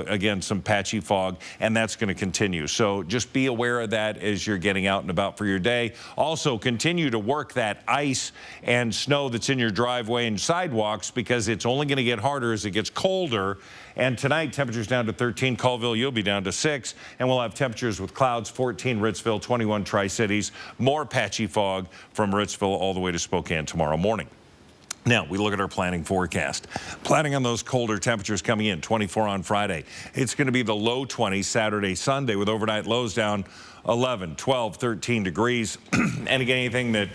again, some patchy fog, and that's going to continue. So just be aware of that as you're getting out and about for your day. Also, continue to work that ice and snow that's in your driveway and sidewalks, because it's only going to get harder as it gets colder. And tonight, temperatures down to 13. Colville, you'll be down to 6. And we'll have temperatures with clouds, 14 Ritzville, 21 Tri-Cities. More patchy fog from Ritzville all the way to Spokane tomorrow morning. Now, we look at our planning forecast. Planning on those colder temperatures coming in, 24 on Friday. It's going to be the low 20s Saturday, Sunday, with overnight lows down 11, 12, 13 degrees. And again, anything that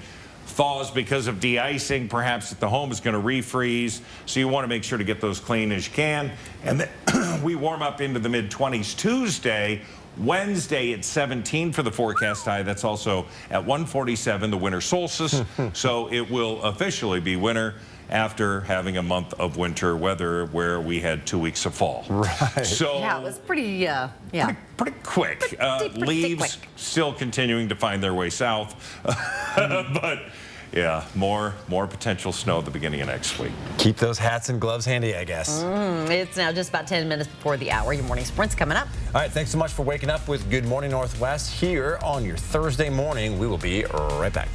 thaws because of de-icing, perhaps at the home, is going to refreeze. So you want to make sure to get those clean as you can. And then we warm up into the mid-20s Tuesday. Wednesday at 17 for the forecast high. That's also at 147, the winter solstice. So it will officially be winter after having a month of winter weather where we had 2 weeks of fall. Right. So yeah, it was pretty, pretty quick. Pretty Leaves quick. still continuing to find their way south. But yeah, more potential snow at the beginning of next week. Keep those hats and gloves handy, I guess. It's now just about 10 minutes before the hour. Your morning sprint's coming up. All right, thanks so much for waking up with Good Morning Northwest here on your Thursday morning. We will be right back.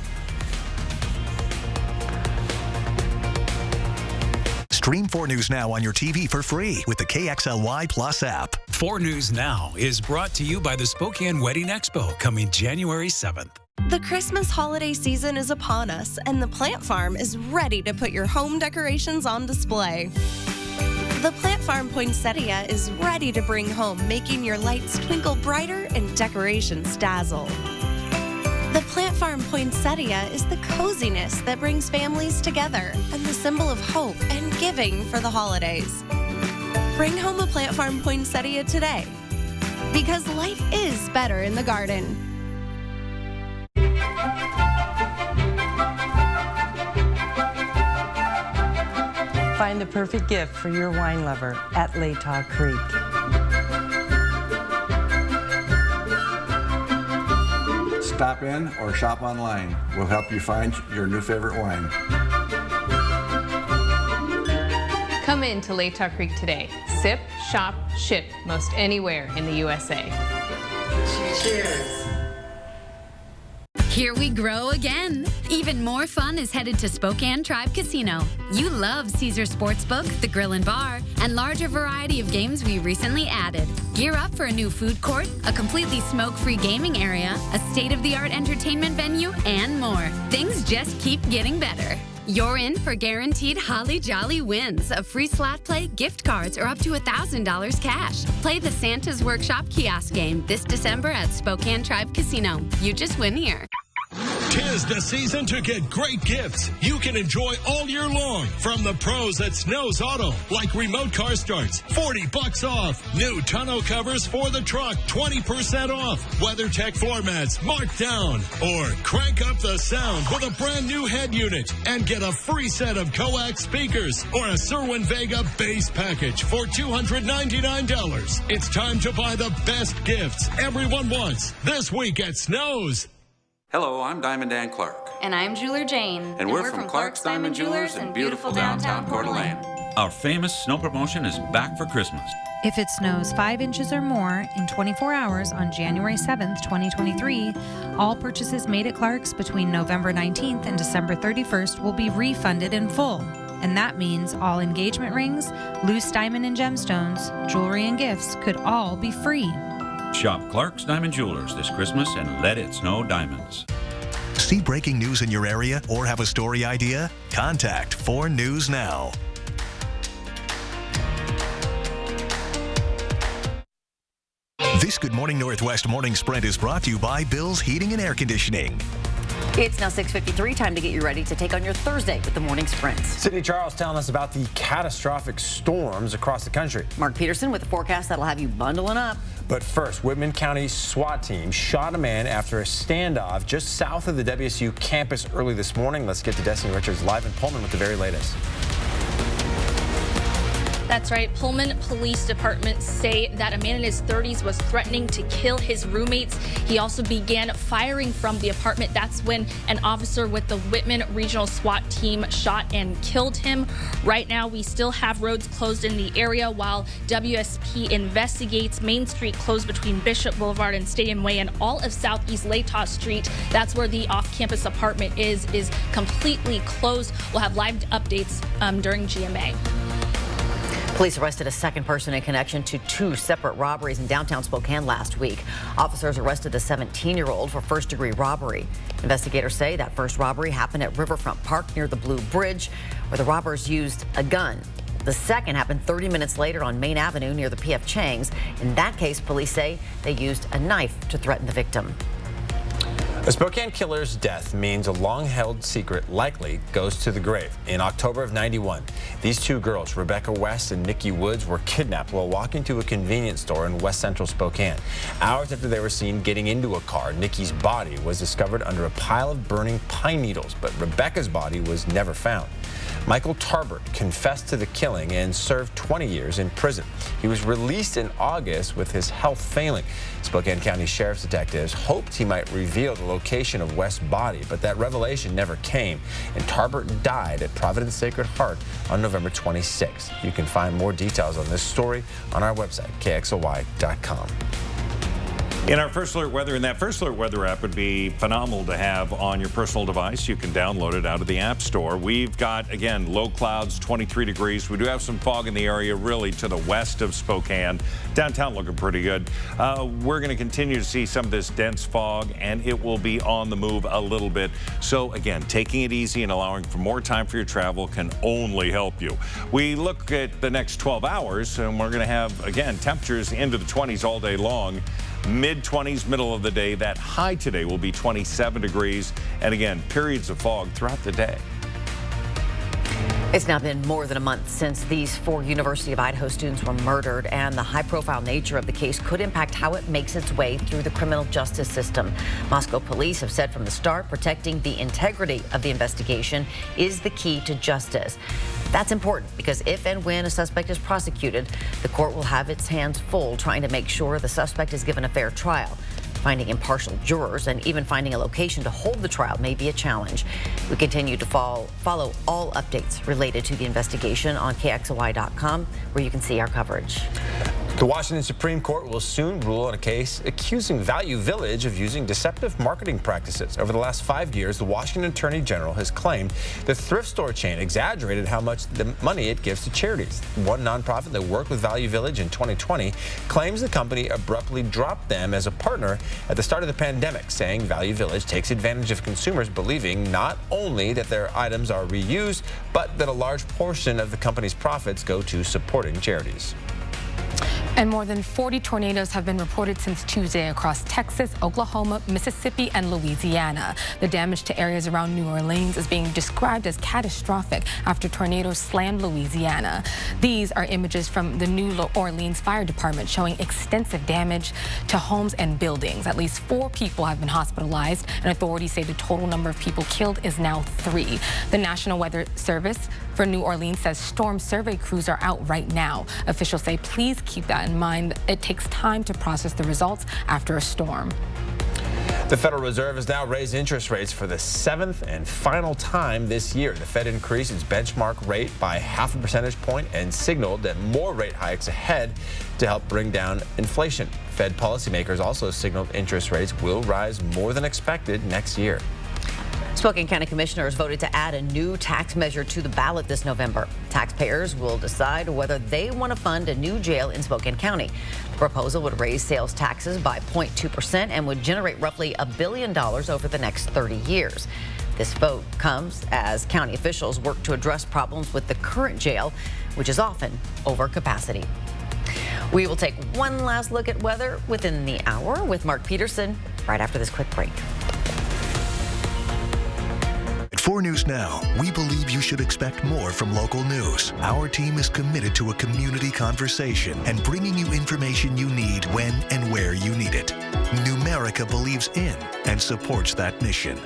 Stream 4 News Now on your TV for free with the KXLY Plus app. 4 News Now is brought to you by the Spokane Wedding Expo, coming January 7th. The Christmas holiday season is upon us, and the Plant Farm is ready to put your home decorations on display. The Plant Farm Poinsettia is ready to bring home, making your lights twinkle brighter and decorations dazzle. The Plant Farm Poinsettia is the coziness that brings families together and the symbol of hope and giving for the holidays. Bring home a Plant Farm Poinsettia today, because life is better in the garden. Find the perfect gift for your wine lover at Latah Creek. Stop in or shop online. We'll help you find your new favorite wine. Come in to Latah Creek today. Sip, shop, ship most anywhere in the USA. Cheers. Here we grow again. Even more fun is headed to Spokane Tribe Casino. You love Caesar Sportsbook, the grill and bar, and larger variety of games we recently added. Gear up for a new food court, a completely smoke-free gaming area, a state-of-the-art entertainment venue, and more. Things just keep getting better. You're in for guaranteed holly jolly wins of free slot play, gift cards, or up to $1,000 cash. Play the Santa's Workshop kiosk game this December at Spokane Tribe Casino. You just win here. 'Tis the season to get great gifts you can enjoy all year long from the pros at Snow's Auto, like remote car starts, $40 off. New tonneau covers for the truck, 20% off. WeatherTech floor mats marked down. Or crank up the sound with a brand new head unit and get a free set of coax speakers or a Cerwin Vega bass package for $299. It's time to buy the best gifts everyone wants this week at Snow's. Hello, I'm Diamond Dan Clark. And I'm Jeweler Jane. And we're from Clark's Diamond Jewelers in beautiful downtown Coeur d'Alene. Our famous snow promotion is back for Christmas. If it snows 5 inches or more in 24 hours on January 7th, 2023, all purchases made at Clark's between November 19th and December 31st will be refunded in full. And that means all engagement rings, loose diamond and gemstones, jewelry and gifts could all be free. Shop Clark's Diamond Jewelers this Christmas and let it snow diamonds. See breaking news in your area or have a story idea? Contact 4 News Now. This Good Morning Northwest Morning Sprint is brought to you by Bill's Heating and Air Conditioning. It's now 6:53, time to get you ready to take on your Thursday with the Morning Sprint. Sydney Charles telling us about the catastrophic storms across the country. Mark Peterson with the forecast that'll have you bundling up. But first, Whitman County SWAT team shot a man after a standoff just south of the WSU campus early this morning. Let's get to Destiny Richards live in Pullman with the very latest. That's right. Pullman Police Department say that a man in his 30s was threatening to kill his roommates. He also began firing from the apartment. That's when an officer with the Whitman Regional SWAT team shot and killed him. Right now, we still have roads closed in the area while WSP investigates. Main Street closed between Bishop Boulevard and Stadium Way, and all of Southeast Latah Street, that's where the off-campus apartment is completely closed. We'll have live updates during GMA. Police arrested a second person in connection to 2 separate robberies in downtown Spokane last week. Officers arrested a 17-year-old for first-degree robbery. Investigators say that first robbery happened at Riverfront Park near the Blue Bridge, where the robbers used a gun. The second happened 30 minutes later on Main Avenue near the P.F. Chang's. In that case, police say they used a knife to threaten the victim. A Spokane killer's death means a long-held secret likely goes to the grave. In October of '91, these 2 girls, Rebecca West and Nikki Woods, were kidnapped while walking to a convenience store in west central Spokane. Hours after they were seen getting into a car, Nikki's body was discovered under a pile of burning pine needles, but Rebecca's body was never found. Michael Tarbert confessed to the killing and served 20 years in prison. He was released in August with his health failing. Spokane County Sheriff's detectives hoped he might reveal the location of West's body, but that revelation never came, and Tarbert died at Providence Sacred Heart on November 26th. You can find more details on this story on our website, KXLY.com. In our First Alert Weather, and that First Alert Weather app would be phenomenal to have on your personal device. You can download it out of the App Store. We've got, again, low clouds, 23 degrees. We do have some fog in the area, really to the west of Spokane. Downtown looking pretty good. We're going to continue to see some of this dense fog, and it will be on the move a little bit. So, again, taking it easy and allowing for more time for your travel can only help you. We look at the next 12 hours, and we're going to have, again, temperatures into the 20s all day long. Mid-20s, middle of the day. That high today will be 27 degrees. And again, periods of fog throughout the day. It's now been more than a month since these 4 University of Idaho students were murdered, and the high-profile nature of the case could impact how it makes its way through the criminal justice system. Moscow police have said from the start, protecting the integrity of the investigation is the key to justice. That's important because if and when a suspect is prosecuted, the court will have its hands full trying to make sure the suspect is given a fair trial. Finding impartial jurors and even finding a location to hold the trial may be a challenge. We continue to follow all updates related to the investigation on KXLY.com, where you can see our coverage. The Washington Supreme Court will soon rule on a case accusing Value Village of using deceptive marketing practices. Over the last 5 years, the Washington Attorney General has claimed the thrift store chain exaggerated how much the money it gives to charities. One nonprofit that worked with Value Village in 2020 claims the company abruptly dropped them as a partner at the start of the pandemic, saying Value Village takes advantage of consumers believing not only that their items are reused, but that a large portion of the company's profits go to supporting charities. And more than 40 tornadoes have been reported since Tuesday across Texas, Oklahoma, Mississippi, and Louisiana. The damage to areas around New Orleans is being described as catastrophic after tornadoes slammed Louisiana. These are images from the New Orleans Fire Department showing extensive damage to homes and buildings. At least 4 people have been hospitalized, and authorities say the total number of people killed is now 3. The National Weather Service for New Orleans says storm survey crews are out right now. Officials say please keep that in mind. It takes time to process the results after a storm. The Federal Reserve has now raised interest rates for the 7th and final time this year. The Fed increased its benchmark rate by half a percentage point and signaled that more rate hikes ahead to help bring down inflation. Fed policymakers also signaled interest rates will rise more than expected next year. Spokane County Commissioners voted to add a new tax measure to the ballot this November. Taxpayers will decide whether they want to fund a new jail in Spokane County. The proposal would raise sales taxes by 0.2% and would generate roughly $1 billion over the next 30 years. This vote comes as county officials work to address problems with the current jail, which is often over capacity. We will take one last look at weather within the hour with Mark Peterson right after this quick break. At 4 News Now, we believe you should expect more from local news. Our team is committed to a community conversation and bringing you information you need when and where you need it. Numerica believes in and supports that mission.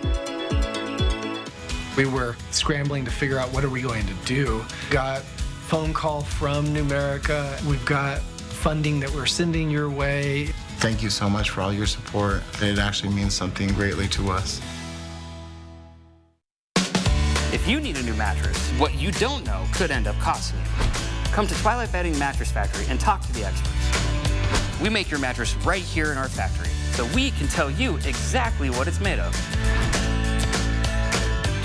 We were scrambling to figure out what are we going to do. Got phone call from Numerica. We've got funding that we're sending your way. Thank you so much for all your support. It actually means something greatly to us. If you need a new mattress, what you don't know could end up costing you. Come to Twilight Bedding Mattress Factory and talk to the experts. We make your mattress right here in our factory, so we can tell you exactly what it's made of.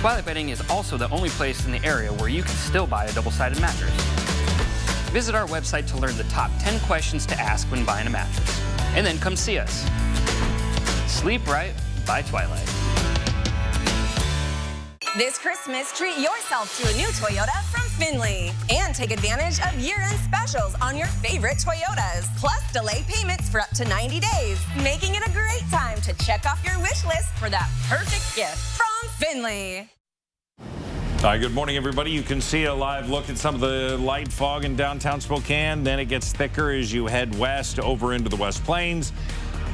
Twilight Bedding is also the only place in the area where you can still buy a double-sided mattress. Visit our website to learn the top 10 questions to ask when buying a mattress. And then come see us. Sleep Right by Twilight. This Christmas, treat yourself to a new Toyota from Findlay. And take advantage of year-end specials on your favorite Toyotas. Plus, delay payments for up to 90 days. Making it a great time to check off your wish list for that perfect gift from Findlay. Hi, good morning, everybody. You can see a live look at some of the light fog in downtown Spokane. Then it gets thicker as you head west over into the West Plains,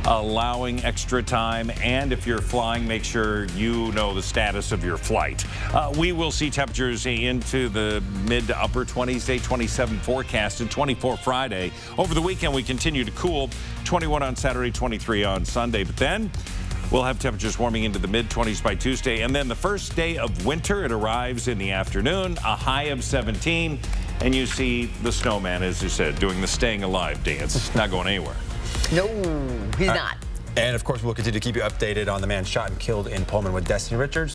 allowing extra time. And if you're flying, make sure you know the status of your flight. We will see temperatures into the mid to upper 20s, day 27 forecast, and 24 Friday. Over the weekend, we continue to cool. 21 on Saturday, 23 on Sunday. But then we'll have temperatures warming into the mid-20s by Tuesday. And then the first day of winter, it arrives in the afternoon, a high of 17. And you see the snowman, as you said, doing the staying alive dance. Not going anywhere. No, he's not. And, of course, we'll continue to keep you updated on the man shot and killed in Pullman with Destiny Richards.